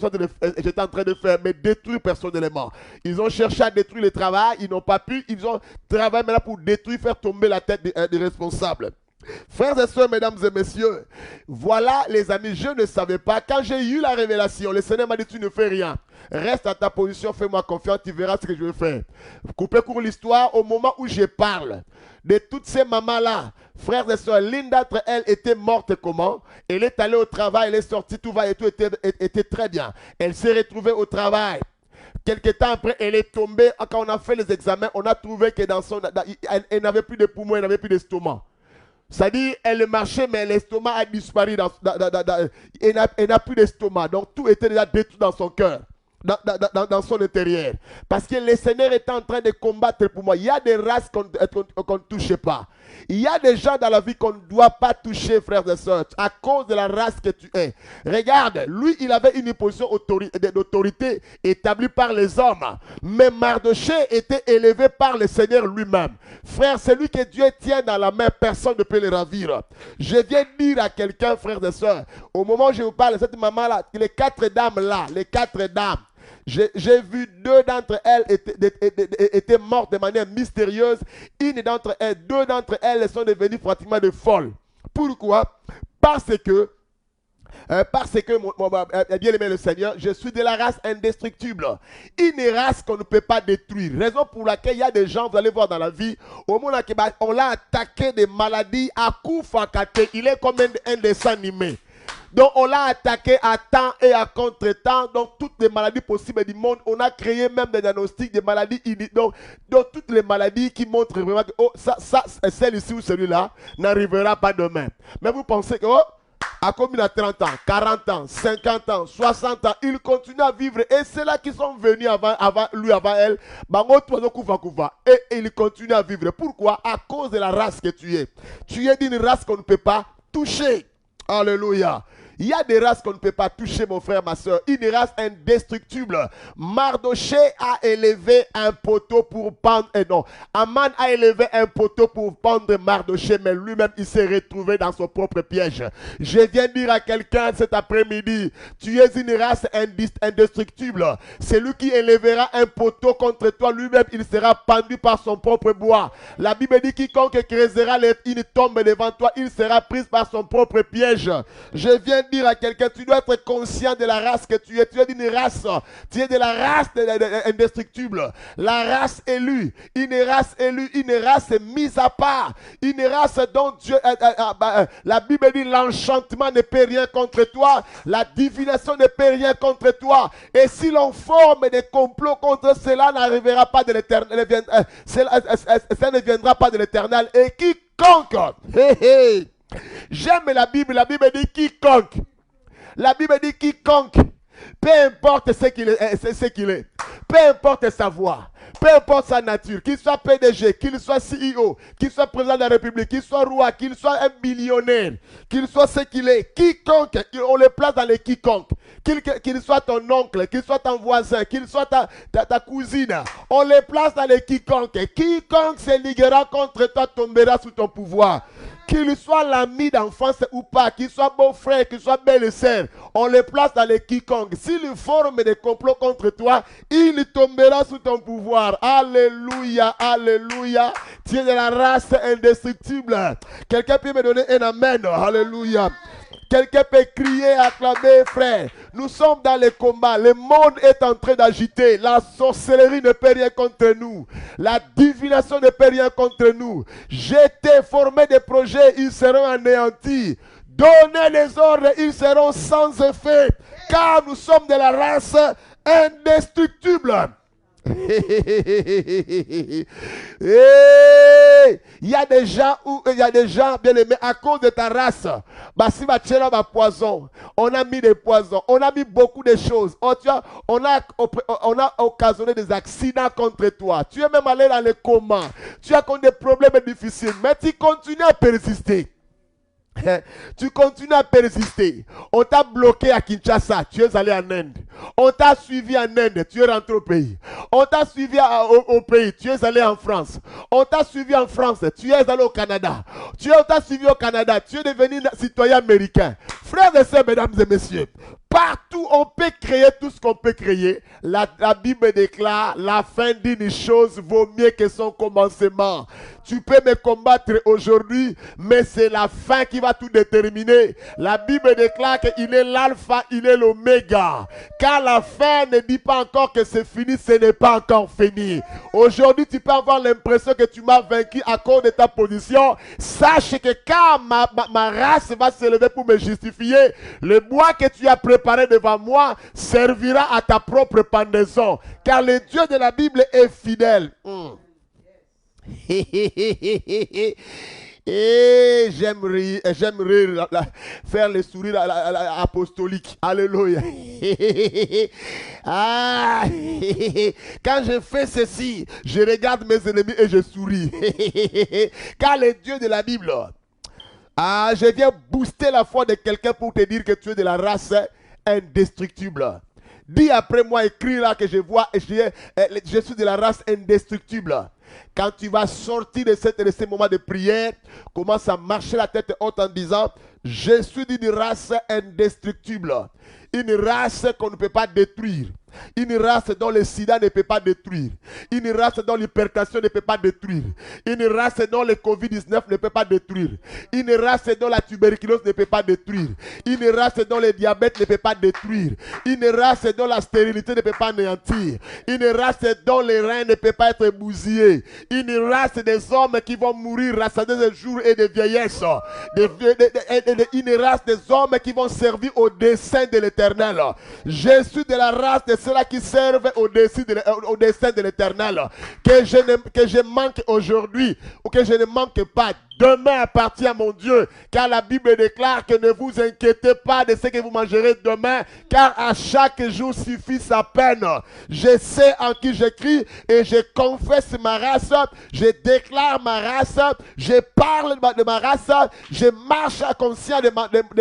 j'étais en train de faire, mais détruire personnellement. Ils ont cherché à détruire le travail, ils n'ont pas pu. Ils ont travaillé maintenant pour détruire, faire tomber la tête des responsables. Frères et sœurs, mesdames et messieurs, voilà les amis, je ne savais pas. Quand j'ai eu la révélation, le Seigneur m'a dit, tu ne fais rien. Reste à ta position, fais-moi confiance, tu verras ce que je vais faire. Couper court l'histoire, au moment où je parle de toutes ces mamans-là, frères et sœurs, l'une d'entre elles était morte comment? Elle est allée au travail, elle est sortie, tout va et tout était très bien. Elle s'est retrouvée au travail. Quelque temps après, elle est tombée. Quand on a fait les examens, on a trouvé que elle n'avait plus de poumons, elle n'avait plus d'estomac. C'est-à-dire, elle marchait, mais l'estomac a disparu. Elle n'a plus d'estomac. Donc, tout était déjà détruit dans son cœur, dans son intérieur. Parce que le Seigneur est en train de combattre pour moi. Il y a des races qu'on ne touche pas. Il y a des gens dans la vie qu'on ne doit pas toucher, frères et sœurs, à cause de la race que tu es. Regarde, lui, il avait une position d'autorité établie par les hommes. Mais Mardoché était élevé par le Seigneur lui-même. Frère, celui que Dieu tient dans la main, personne ne peut le ravir. Je viens dire à quelqu'un, frères et sœurs, au moment où je vous parle, cette maman-là, les 4 dames-là, j'ai vu 2 d'entre elles étaient mortes de manière mystérieuse. 2 d'entre elles sont devenues pratiquement de folles. Pourquoi? Parce que bien aimé le Seigneur, je suis de la race indestructible. Une race qu'on ne peut pas détruire. Raison pour laquelle il y a des gens, vous allez voir dans la vie, au moment où on l'a attaqué des maladies à coups fakate. Il est comme un dessin animé. Donc on l'a attaqué à temps et à contre-temps. Donc toutes les maladies possibles du monde, on a créé même des diagnostics des maladies. Donc toutes les maladies qui montrent vraiment que oh, celle-ci ou celui-là n'arrivera pas demain. Mais vous pensez que... Oh, à combien de 30 ans, 40 ans, 50 ans, 60 ans, ils continuent à vivre. Et c'est là qui sont venus avant lui, avant elle. Et ils continuent à vivre. Pourquoi? À cause de la race que tu es. Tu es d'une race qu'on ne peut pas toucher. Alléluia. Il y a des races qu'on ne peut pas toucher, mon frère, ma soeur. Une race indestructible. Mardoché a élevé un poteau pour pendre. Non, Aman a élevé un poteau pour pendre Mardoché, mais lui-même, il s'est retrouvé dans son propre piège. Je viens dire à quelqu'un cet après-midi, tu es une race indestructible. Celui qui élèvera un poteau contre toi, lui-même, il sera pendu par son propre bois. La Bible dit, quiconque creusera une tombe devant toi, il sera pris par son propre piège. Je viens dire à quelqu'un, tu dois être conscient de la race que tu es. Tu es d'une race. Tu es de la race indestructible. La race élue. Une race élue. Une race mise à part. Une race dont Dieu... la Bible dit l'enchantement ne peut rien contre toi. La divination ne peut rien contre toi. Et si l'on forme des complots contre cela, n'arrivera pas de l'éternel. Ça ne viendra pas de l'éternel. Et quiconque... J'aime la Bible dit quiconque. La Bible dit quiconque. Peu importe ce qu'il est, peu importe sa voix, peu importe sa nature, qu'il soit PDG, qu'il soit CEO, qu'il soit président de la République, qu'il soit roi, qu'il soit un millionnaire, qu'il soit ce qu'il est, quiconque, on le place dans les quiconques, qu'il soit ton oncle, qu'il soit ton voisin, qu'il soit ta cousine, on les place dans les quiconques. Quiconque se liguera contre toi tombera sous ton pouvoir. Qu'il soit l'ami d'enfance ou pas, qu'il soit beau-frère, qu'il soit belle-sœur, on les place dans les quiconques. S'il forme des complots contre toi, il tombera sous ton pouvoir. Alléluia, alléluia. Tu es de la race indestructible. Quelqu'un peut me donner un amen. Alléluia. Quelqu'un peut crier, acclamer, frère. Nous sommes dans les combats. Le monde est en train d'agiter. La sorcellerie ne peut rien contre nous. La divination ne peut rien contre nous. J'étais formé des projets, ils seront anéantis. Donnez les ordres, ils seront sans effet. Car nous sommes de la race indestructible. Il y a des gens bien aimés à cause de ta race. Poison. On a mis des poisons, on a mis beaucoup de choses. On a occasionné des accidents contre toi. Tu es même allé dans les comas. Tu as connu des problèmes difficiles, mais tu continues à persister. Tu continues à persister. On t'a bloqué à Kinshasa, tu es allé en Inde. On t'a suivi en Inde, tu es rentré au pays. On t'a suivi au pays, tu es allé en France. On t'a suivi en France, tu es allé au Canada. On t'a suivi au Canada, tu es devenu citoyen américain. Frères et sœurs, mesdames et messieurs, partout on peut créer tout ce qu'on peut créer. La Bible déclare, la fin d'une chose vaut mieux que son commencement. Tu peux me combattre aujourd'hui, mais c'est la fin qui va tout déterminer. La Bible déclare qu'il est l'alpha, il est l'oméga. Car la fin ne dit pas encore que c'est fini, ce n'est pas encore fini. Aujourd'hui, tu peux avoir l'impression que tu m'as vaincu à cause de ta position. Sache que quand ma race va se lever pour me justifier, le bois que tu as préparé devant moi servira à ta propre pendaison. Car le Dieu de la Bible est fidèle. Et j'aime rire, faire le sourire apostolique. Alléluia. Quand je fais ceci, je regarde mes ennemis et je souris. Car le Dieu de la Bible, je viens booster la foi de quelqu'un pour te dire que tu es de la race indestructible. Dis après moi, écris là que je vois, je suis de la race indestructible. Quand tu vas sortir de ces moments de prière, commence à marcher la tête haute en disant, je suis d'une race indestructible. Une race qu'on ne peut pas détruire. Une race dont le sida ne peut pas détruire. Une race dont l'hypertension ne peut pas détruire. Une race dont le Covid-19 ne peut pas détruire. Une race dont la tuberculose ne peut pas détruire. Une race dont le diabète ne peut pas détruire. Une race dont la stérilité ne peut pas anéantir. Une race dont les reins ne peuvent pas être bousillés. Une race des hommes qui vont mourir rassasiés de jours et de vieillesse. Une race des hommes qui vont servir au dessein de l'Éternel. Je suis de la race de ceux-là qui servent au dessein de l'Éternel. Que je manque aujourd'hui ou que je ne manque pas. Demain appartient à mon Dieu, car la Bible déclare que ne vous inquiétez pas de ce que vous mangerez demain, car à chaque jour suffit sa peine. Je sais en qui j'écris et je confesse ma race, je déclare ma race, je parle de ma race, je marche conscient de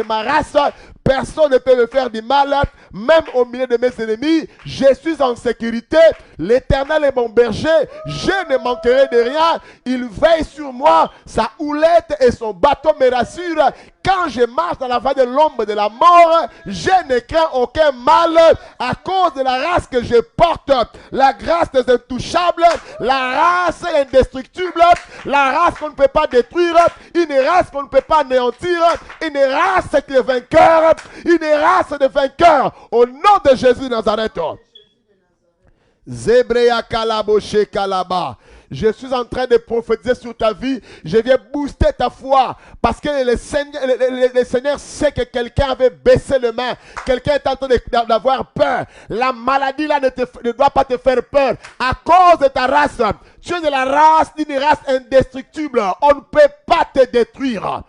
ma race. Personne ne peut me faire du mal, même au milieu de mes ennemis. Je suis en sécurité. L'Éternel est mon berger. Je ne manquerai de rien. Il veille sur moi. Sa houlette et son bâton me rassurent. Quand je marche dans la vallée de l'ombre de la mort, je ne crains aucun mal à cause de la race que je porte. La grâce des intouchables, la race indestructible, la race qu'on ne peut pas détruire, une race qu'on ne peut pas anéantir, une race de vainqueurs, une race de vainqueurs. Au nom de Jésus de Nazareth. Zebreya Kalaboshe Kalaba. Je suis en train de prophétiser sur ta vie. Je viens booster ta foi. Parce que le Seigneur sait que quelqu'un avait baissé les mains. Quelqu'un est en train d'avoir peur. La maladie là ne doit pas te faire peur. À cause de ta race. Tu es de la race d'une race indestructible. On ne peut pas te détruire.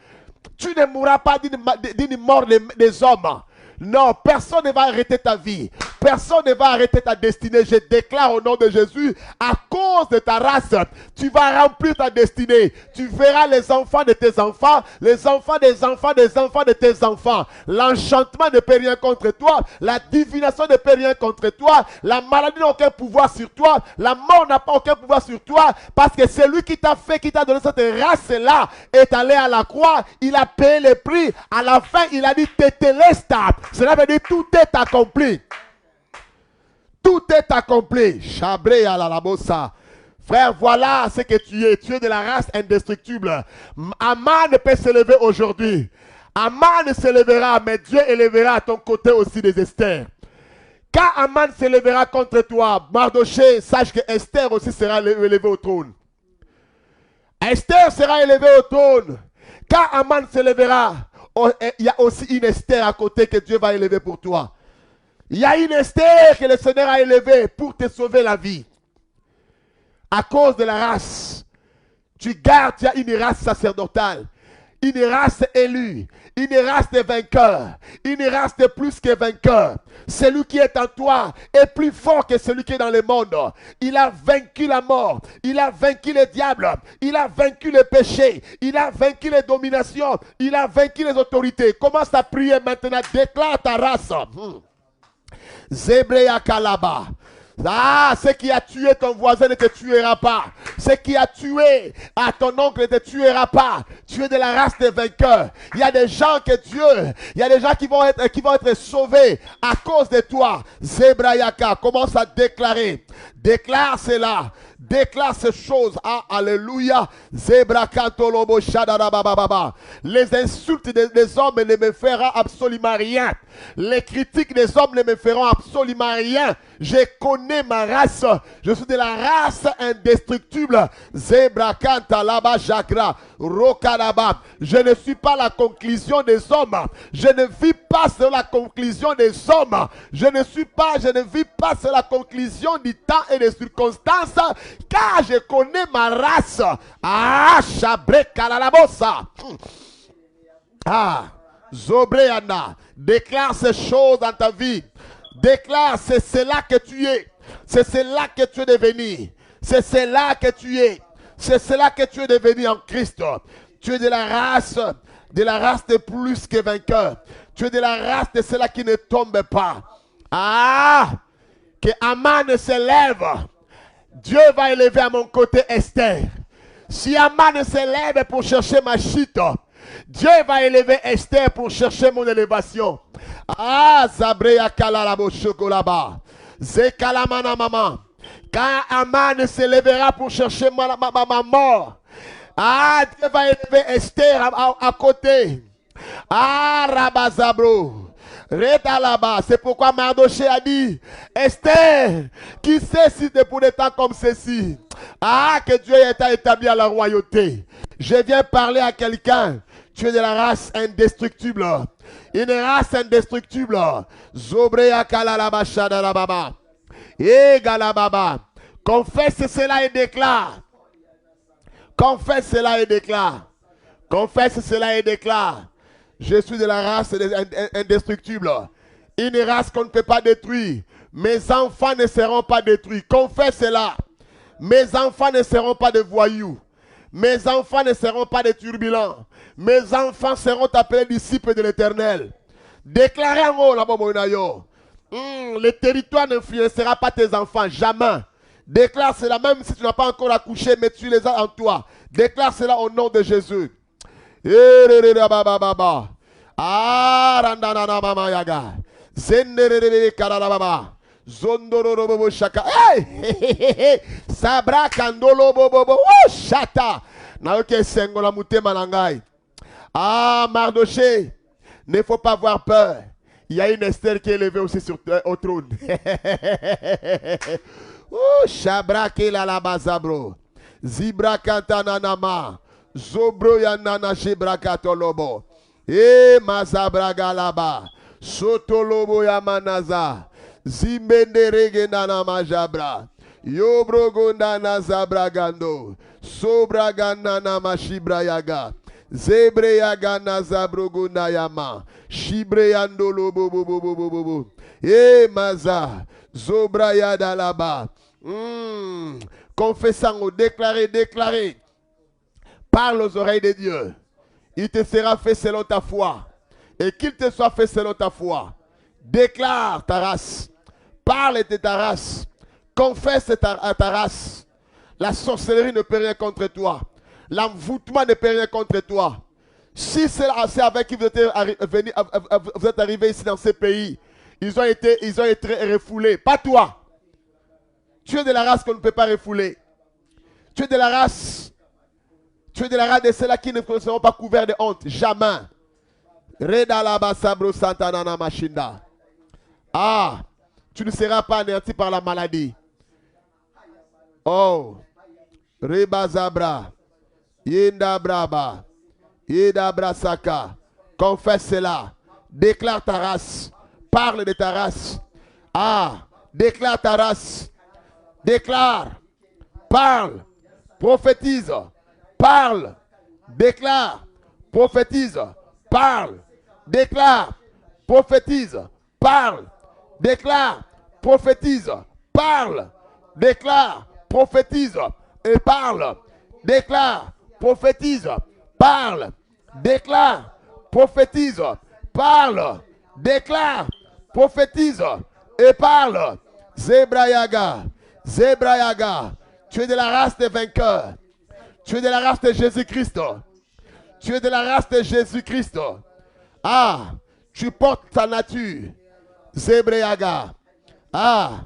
Tu ne mourras pas d'une mort des hommes. Non, personne ne va arrêter ta vie. Personne ne va arrêter ta destinée. Je déclare au nom de Jésus, à cause de ta race, tu vas remplir ta destinée. Tu verras les enfants de tes enfants, les enfants des enfants des enfants de tes enfants. L'enchantement ne peut rien contre toi. La divination ne peut rien contre toi. La maladie n'a aucun pouvoir sur toi. La mort n'a pas aucun pouvoir sur toi. Parce que celui qui t'a fait, qui t'a donné cette race-là, est allé à la croix. Il a payé le prix. À la fin, il a dit, tétélestat. Cela veut dire tout est accompli. Tout est accompli. Chabré à la bossa. Frère, voilà ce que tu es. Tu es de la race indestructible. Aman peut se lever aujourd'hui. Aman se lèvera, mais Dieu élèvera à ton côté aussi des Esther. Quand Aman se lèvera contre toi, Mardoché, sache que Esther aussi sera élevée au trône. Esther sera élevée au trône. Quand Aman se lèvera, il y a aussi une Esther à côté que Dieu va élever pour toi. Il y a une Esther que le Seigneur a élevée pour te sauver la vie. À cause de la race. Tu gardes, tu as une race sacerdotale. Une race élue. Une race de vainqueurs. Une race de plus que vainqueurs. Celui qui est en toi est plus fort que celui qui est dans le monde. Il a vaincu la mort. Il a vaincu le diable. Il a vaincu le péché. Il a vaincu les dominations. Il a vaincu les autorités. Commence à prier maintenant. Déclare ta race. Zebreya Kalaba. Ah, ce qui a tué ton voisin ne te tuera pas. Ce qui a tué à ton oncle ne te tuera pas. Tu es de la race des vainqueurs. Il y a des gens que Dieu, il y a des gens qui vont être sauvés à cause de toi. Zebrayaka, commence à déclarer. Déclare cela. Déclare ces choses. Ah, alléluia. Zebrakantolobo shadadabababa. Les insultes des hommes ne me feront absolument rien. Les critiques des hommes ne me feront absolument rien. Je connais ma race. Je suis de la race indestructible. Zebrakantalaba jakra. Rokadaba. Je ne suis pas la conclusion des hommes. Je ne vis pas sur la conclusion des hommes. Je ne vis pas sur la conclusion du temps et des circonstances. Car je connais ma race. Ah, Chabré Kalalabosa. Ah, Zobreana. Déclare ces choses dans ta vie. Déclare, c'est cela que tu es. C'est cela que tu es devenu. C'est cela que tu es. C'est cela que tu es devenu en Christ. Tu es de la race de plus que vainqueur. Tu es de la race de cela qui ne tombe pas. Ah, que Aman se lève. Dieu va élever à mon côté Esther. Si Aman se lève pour chercher ma chute, Dieu va élever Esther pour chercher mon élévation. Ah, Zabreya Kalalabo Chokolaba. Zekalamana maman. Quand Aman se lèvera pour chercher ma mort, ah, Dieu va élever Esther à côté. Ah, Rabazabro. Reda là-bas. C'est pourquoi Mardoché a dit, Esther, qui sait si c'est pour des temps comme ceci? Ah, que Dieu ait établi à la royauté. Je viens parler à quelqu'un. Tu es de la race indestructible. Une race indestructible. Zobrea kalalaba shadalababa. Et galababa. Confesse cela et déclare. Confesse cela et déclare. Confesse cela et déclare. Je suis de la race indestructible. Une race qu'on ne peut pas détruire. Mes enfants ne seront pas détruits. Confesse cela. Mes enfants ne seront pas des voyous. Mes enfants ne seront pas des turbulents. Mes enfants seront appelés disciples de l'Éternel. Déclarez en haut là-bas, le territoire n'influencera pas tes enfants, jamais. Déclare cela, même si tu n'as pas encore accouché, mais tu les as en toi. Déclare cela au nom de Jésus. Ah, randana mama yaga. Zenderere karababa. Zondororobo shaka. Hey! Sabra kandolo bobo. Oh, shata. Naoke sengola mutema nangai. Ah, Mardoché, ne faut pas avoir peur. Il y a une Esther qui est élevée aussi au trône. Oh, Shabra kela la bazabro. Zibra kantananama. Zobro yanana shibra katolobo. E mazabra galaba. Sotolobo yamanaza. Zimbende rege nana majabra. Yobro gondana zabra gando. Sobra ganana mashibra yaga. Zebre yaga nazabro gondayama. Shibre yandolo bobo bobo bobo. E maza. Zobra yadalaba. Confessant, déclarez. Parle aux oreilles de Dieu. Il te sera fait selon ta foi. Et qu'il te soit fait selon ta foi. Déclare ta race. Parle de ta race. Confesse à ta race. La sorcellerie ne peut rien contre toi. L'envoûtement ne peut rien contre toi. Si c'est avec qui vous êtes arrivé ici dans ce pays, ils ont été refoulés. Pas toi. Tu es de la race qu'on ne peut pas refouler. Tu es de la race. Tu es de la race de ceux-là qui ne seront pas couverts de honte. Jamais. Ah, tu ne seras pas anéanti par la maladie. Oh, Reba Zabra, Yenda Braba, Yeda Brasaka. Confesse cela. Déclare ta race. Parle de ta race. Ah, déclare ta race. Déclare. Parle. Prophétise. Parle. Déclare. Prophétise. Parle. Déclare. Prophétise. Parle. Déclare. Prophétise. Parle. Déclare. Prophétise. Et parle. Déclare. Prophétise. Parle. Déclare. Prophétise. Parle. Déclare. Prophétise. Et parle. Zebrayaga. Zebrayaga. Tu es de la race des vainqueurs. Tu es de la race de Jésus-Christ. Tu es de la race de Jésus-Christ. Ah, tu portes ta nature. Zebreyaga. Ah,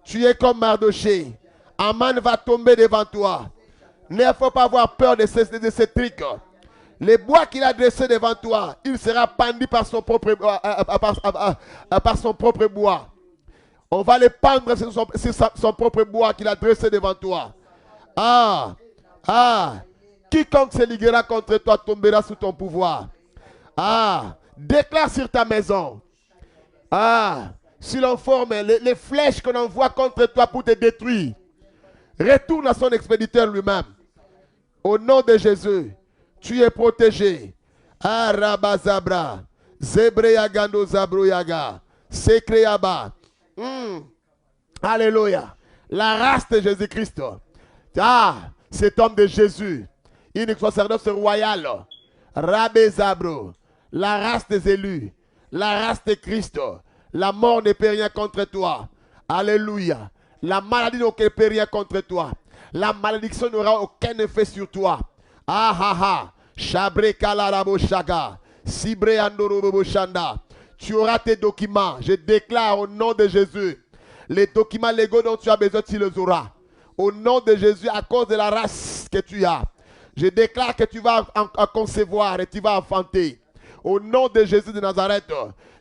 tu es comme Mardoché. Aman va tomber devant toi. Ne faut pas avoir peur de ces trucs. Les bois qu'il a dressés devant toi, il sera pendu par son propre bois. On va les pendre sur son propre bois qu'il a dressé devant toi. Ah, quiconque se liguera contre toi tombera sous ton pouvoir. Ah, déclare sur ta maison. Ah, si l'on forme les flèches qu'on envoie contre toi pour te détruire, retourne à son expéditeur lui-même. Au nom de Jésus, tu es protégé. Ah, Rabazabra, Zebreyagando Zabroyaga, Sekreaba. Alléluia. La race de Jésus-Christ. Ah, cet homme de Jésus, une sacerdoce royale. Rabé Zabro, la race des élus, la race de Christ. La mort ne peut rien contre toi. Alléluia. La maladie ne peut rien contre toi. La malédiction n'aura aucun effet sur toi. Ah ah ah. Shabre kalarabo shaga. Sibre andorobo shanda. Tu auras tes documents. Je déclare au nom de Jésus. Les documents légaux dont tu as besoin, tu les auras. Au nom de Jésus, à cause de la race que tu as, je déclare que tu vas en concevoir et tu vas enfanter. Au nom de Jésus de Nazareth,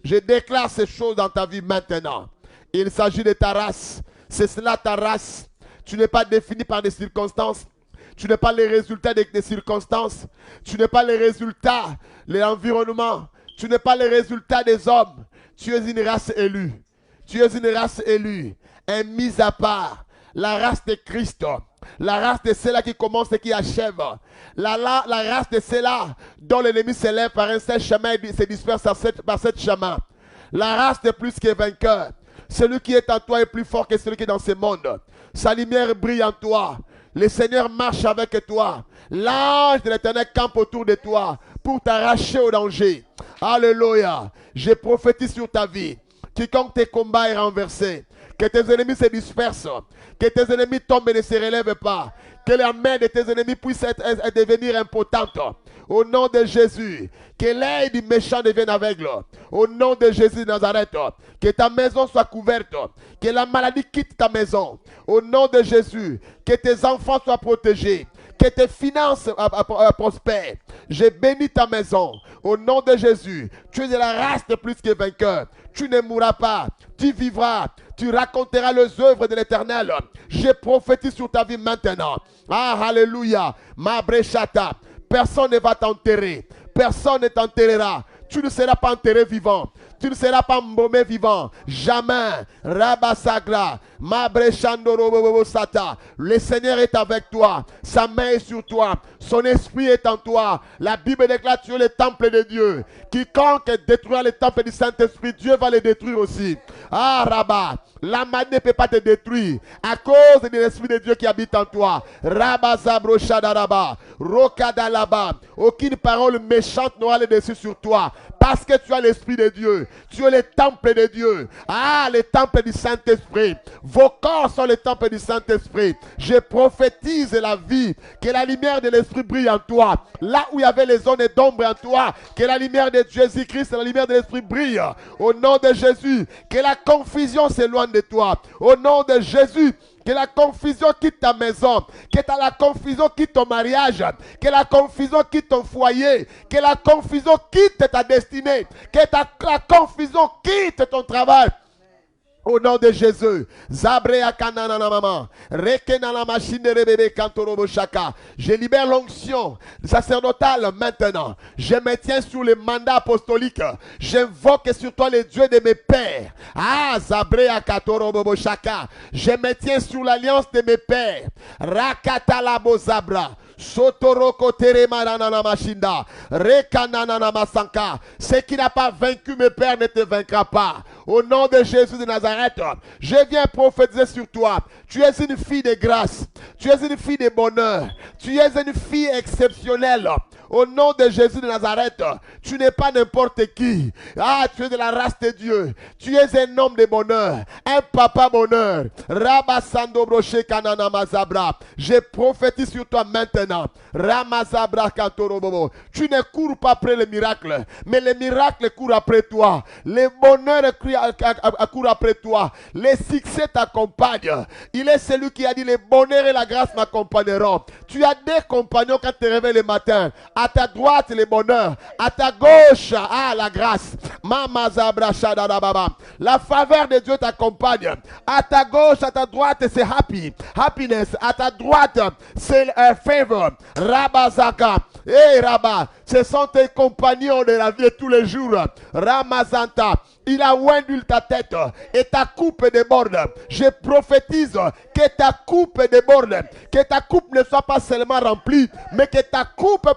je déclare ces choses dans ta vie maintenant. Il s'agit de ta race. C'est cela ta race. Tu n'es pas défini par des circonstances. Tu n'es pas les résultats des circonstances. Tu n'es pas les résultats, l'environnement. Tu n'es pas les résultats des hommes. Tu es une race élue. Tu es une race élue. Un mis à part. La race de Christ. La race de ceux-là qui commence et qui achève. La race de ceux-là dont l'ennemi s'élève par un seul chemin et se disperse par sept chemins. La race de plus que vainqueur. Celui qui est en toi est plus fort que celui qui est dans ce monde. Sa lumière brille en toi. Le Seigneur marche avec toi. L'ange de l'Éternel campe autour de toi pour t'arracher au danger. Alléluia. Je prophétise sur ta vie. Quiconque tes combats est renversé. Que tes ennemis se dispersent. Que tes ennemis tombent et ne se relèvent pas. Que la main de tes ennemis puisse devenir impotente. Au nom de Jésus. Que l'œil du méchant devienne aveugle. Au nom de Jésus de Nazareth. Que ta maison soit couverte. Que la maladie quitte ta maison. Au nom de Jésus. Que tes enfants soient protégés. Que tes finances prospèrent. Je bénis ta maison. Au nom de Jésus. Tu es de la race de plus que vainqueur. Tu ne mourras pas. Tu vivras. Tu raconteras les œuvres de l'Éternel. Je prophétise sur ta vie maintenant. Ah, alléluia. Ma brechata. Personne ne va t'enterrer. Personne ne t'enterrera. Tu ne seras pas enterré vivant. Tu ne seras pas embaumé vivant. Jamais. Rabasagra. Mabrechandorobobosata. Le Seigneur est avec toi. Sa main est sur toi. Son esprit est en toi. La Bible déclare tu es le temple de Dieu. Quiconque détruira le temple du Saint-Esprit, Dieu va le détruire aussi. Ah, Rabat. La maladie ne peut pas te détruire à cause de l'Esprit de Dieu qui habite en toi. Rabazabrochadaraba. Rokadalaba. Aucune parole méchante n'aura le dessus sur toi. Parce que tu as l'Esprit de Dieu. Tu es le temple de Dieu. Ah, le temple du Saint-Esprit. Vos corps sont le temple du Saint-Esprit. Je prophétise la vie. Que la lumière de l'Esprit brille en toi. Là où il y avait les zones d'ombre en toi. Que la lumière de Jésus-Christ et la lumière de l'Esprit brille. Au nom de Jésus. Que la confusion s'éloigne de toi. Au nom de Jésus. Que la confusion quitte ta maison. Que la confusion quitte ton mariage. Que la confusion quitte ton foyer. Que la confusion quitte ta destinée. Que la confusion quitte ton travail. Au nom de Jésus. Zabrea kanana mama. Rekenana machine rebebe kantorobo shaka. Je libère l'onction sacerdotale maintenant. Je me tiens sur le mandat apostolique. J'invoque sur toi les dieux de mes pères. Ah, Zabrea katorobo shaka. Je me tiens sur l'alliance de mes pères. Rakatalabo zabra. Sotoroko teremanana machinda. Rekanana masanka. Ce qui n'a pas vaincu mes pères ne te vaincra pas. Au nom de Jésus de Nazareth, je viens prophétiser sur toi. Tu es une fille de grâce. Tu es une fille de bonheur. Tu es une fille exceptionnelle. Au nom de Jésus de Nazareth, tu n'es pas n'importe qui. Ah, tu es de la race de Dieu. Tu es un homme de bonheur. Un papa bonheur. Rabasando broche kanana mazabra. Je prophétise sur toi maintenant. Ramazabra kantorobobo. Tu ne cours pas après le miracle, mais le miracle court après toi. Le bonheur court après toi. Les succès t'accompagnent. Il est celui qui a dit le bonheur et la grâce m'accompagneront. Tu as des compagnons quand tu te réveilles le matin. À ta droite, le bonheur. À ta gauche, la grâce. La faveur de Dieu t'accompagne. À ta gauche, à ta droite, c'est happiness. À ta droite, c'est favor. Rabazaka. Hey Rabba, ce sont tes compagnons de la vie de tous les jours. Ramazanta. Il a oint ta tête et ta coupe déborde. Je prophétise que ta coupe déborde. Que ta coupe ne soit pas seulement remplie, mais que ta coupe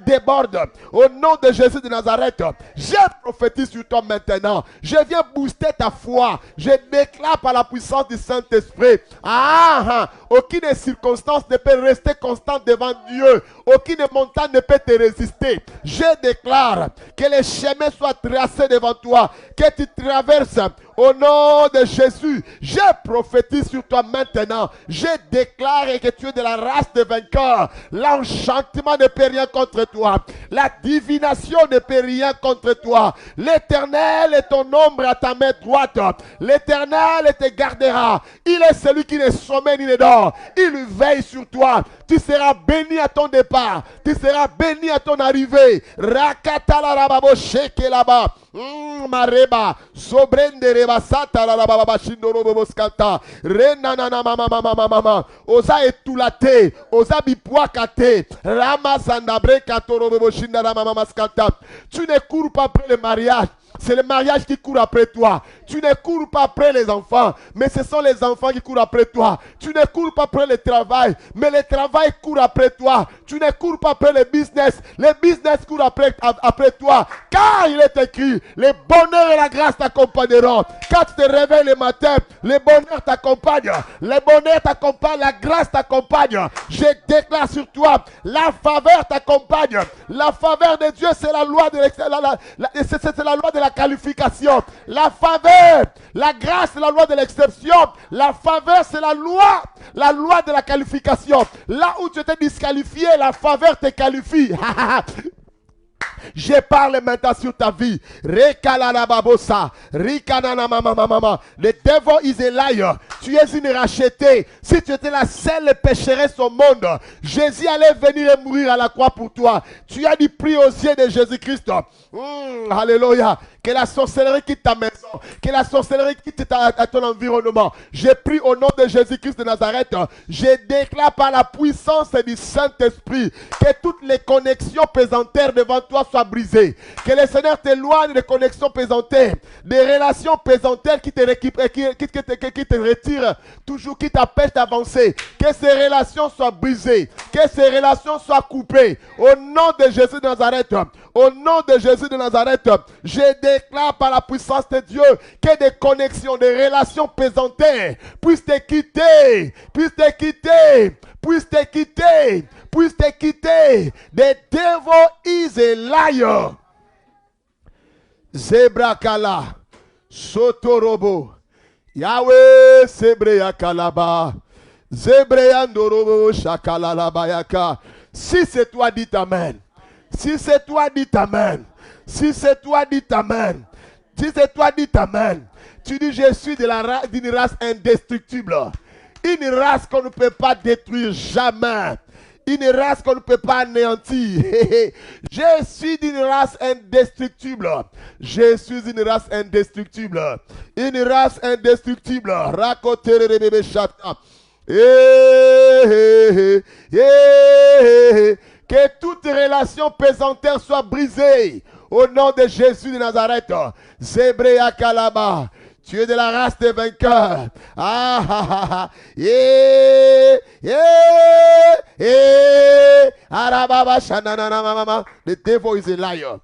déborde. Au nom de Jésus de Nazareth, je prophétise sur toi maintenant. Je viens booster ta foi. Je déclare par la puissance du Saint-Esprit. Aucune circonstance ne peut rester constante devant Dieu. Aucune montagne ne peut te résister. Je déclare que les chemins soient tracés devant toi. Que tu traverses Au nom de Jésus, je prophétise sur toi maintenant. Je déclare que tu es de la race des vainqueurs. L'enchantement ne peut rien contre toi. La divination ne peut rien contre toi. L'Éternel est ton ombre à ta main droite. L'Éternel te gardera. Il est celui qui ne sommeille ni ne dort. Il veille sur toi. Tu seras béni à ton départ. Tu seras béni à ton arrivée. Rakatala rababo sheke là-bas. Mareba. Sobrende reba sata la baba shindoro bobo skata. Renanana mama. Osa etulate. Osa bipuakate. Ramazanda brekatoro bobo shindara mama skata. Tu ne cours pas après le mariage. C'est le mariage qui court après toi. Tu ne cours pas après les enfants, mais ce sont les enfants qui courent après toi. Tu ne cours pas après le travail, mais le travail court après toi. Tu ne cours pas après le business court après toi. Car il est écrit, le bonheur et la grâce t'accompagneront. Quand tu te réveilles le matin, le bonheur t'accompagne. Le bonheur t'accompagne, la grâce t'accompagne. Je déclare sur toi, la faveur t'accompagne. La faveur de Dieu, c'est la loi de c'est la loi de la qualification. La faveur, la grâce, c'est la loi de l'exception. La faveur, c'est la loi de la qualification. Là où tu étais disqualifié, la faveur te qualifie. Je parle maintenant sur ta vie. Rekalalababosa. Rikananamamamamama. The devil is a liar. Tu es une rachetée. Si tu étais la seule pécheresse au monde, Jésus allait venir et mourir à la croix pour toi. Tu as du prix aux yeux de Jésus-Christ. Alléluia. Que la sorcellerie quitte ta maison. Que la sorcellerie quitte ton environnement. J'ai pris au nom de Jésus-Christ de Nazareth. Je déclare par la puissance du Saint-Esprit que toutes les connexions pesantères devant toi soient brisées. Que le Seigneur t'éloigne des connexions pesantères. Des relations pesantères qui te retirent toujours, qui t'empêchent d'avancer. Que ces relations soient brisées. Que ces relations soient coupées. Au nom de Jésus de Nazareth. Au nom de Jésus de Nazareth, je déclare par la puissance de Dieu que des connexions, des relations pesantères puissent te quitter, puissent te quitter, puissent te quitter, puissent te quitter. The devil is a liar. Zebrakala, Sotorobo, Yahweh Sebreya Kalaba, Zebreandorobo Shakalalabayaka. Si c'est toi, dis Amen. Si c'est toi, dis Amen. Si c'est toi, dis Amen. Si c'est toi, dis Amen. Tu dis, je suis d'une race indestructible. Une race qu'on ne peut pas détruire jamais. Une race qu'on ne peut pas anéantir. Je suis d'une race indestructible. Je suis une race indestructible. Une race indestructible. Racotere de bébé chata. Que toute relation pesantère soit brisée. Au nom de Jésus de Nazareth. Zébréa Kalaba. Tu es de la race des vainqueurs. The devil is a liar.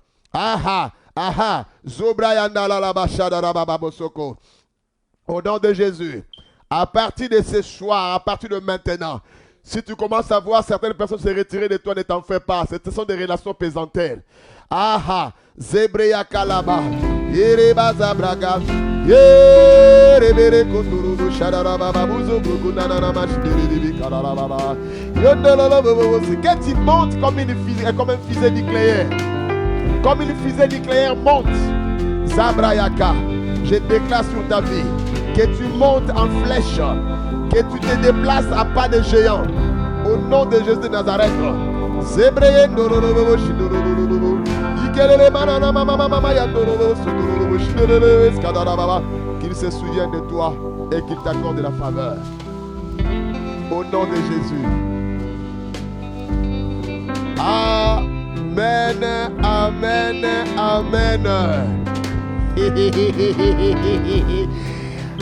Au nom de Jésus. À partir de ce soir, à partir de maintenant, si tu commences à voir certaines personnes se retirer de toi, ne t'en fais pas. Ce sont des relations pesantères. Zebreya Kalaba. Yereba Zabraga. Yerebere Koturubu Shadarababa. Buzo Bugunana Mashidiri Kalarababa. Que tu montes comme un fusée nucléaire. Comme une fusée nucléaire monte. Zabrayaka. Je déclare sur ta vie que tu montes en flèche. Que tu te déplaces à pas de géant. Au nom de Jésus de Nazareth. Qu'il se souvienne de toi et qu'il t'accorde la faveur. Au nom de Jésus. Amen, amen, amen.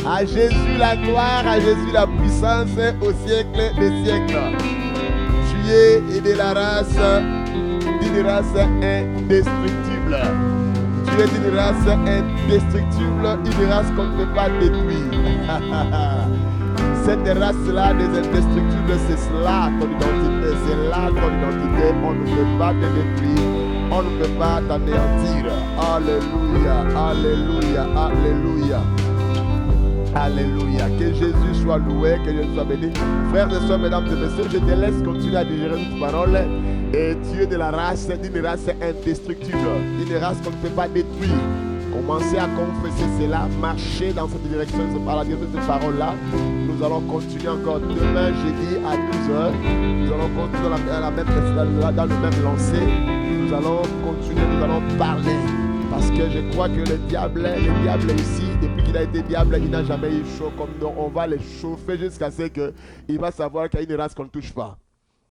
À Jésus la gloire, à Jésus la puissance au siècle des siècles. Tu es de la race, d'une race indestructible. Tu es d'une race indestructible, une race qu'on ne peut pas détruire. Cette race-là des indestructibles, c'est cela ton identité, c'est là ton identité. On ne peut pas te détruire, on ne peut pas t'anéantir. Alléluia, alléluia, alléluia. Alléluia. Que Jésus soit loué, que Jésus soit béni. Frères et sœurs, mesdames et messieurs, je te laisse continuer à digérer cette parole. Et tu es de la race, d'une race indestructible, une race qu'on ne peut pas détruire. Commencez à confesser cela, marcher dans cette direction, par la direction de cette parole-là. Nous allons continuer encore demain, jeudi à 12h. Nous allons continuer dans le même lancer. Nous allons continuer, nous allons parler. Parce que je crois que le diable ici, depuis qu'il a été diable, il n'a jamais eu chaud comme nous. On va les chauffer jusqu'à ce qu'il va savoir qu'il y a une race qu'on ne touche pas.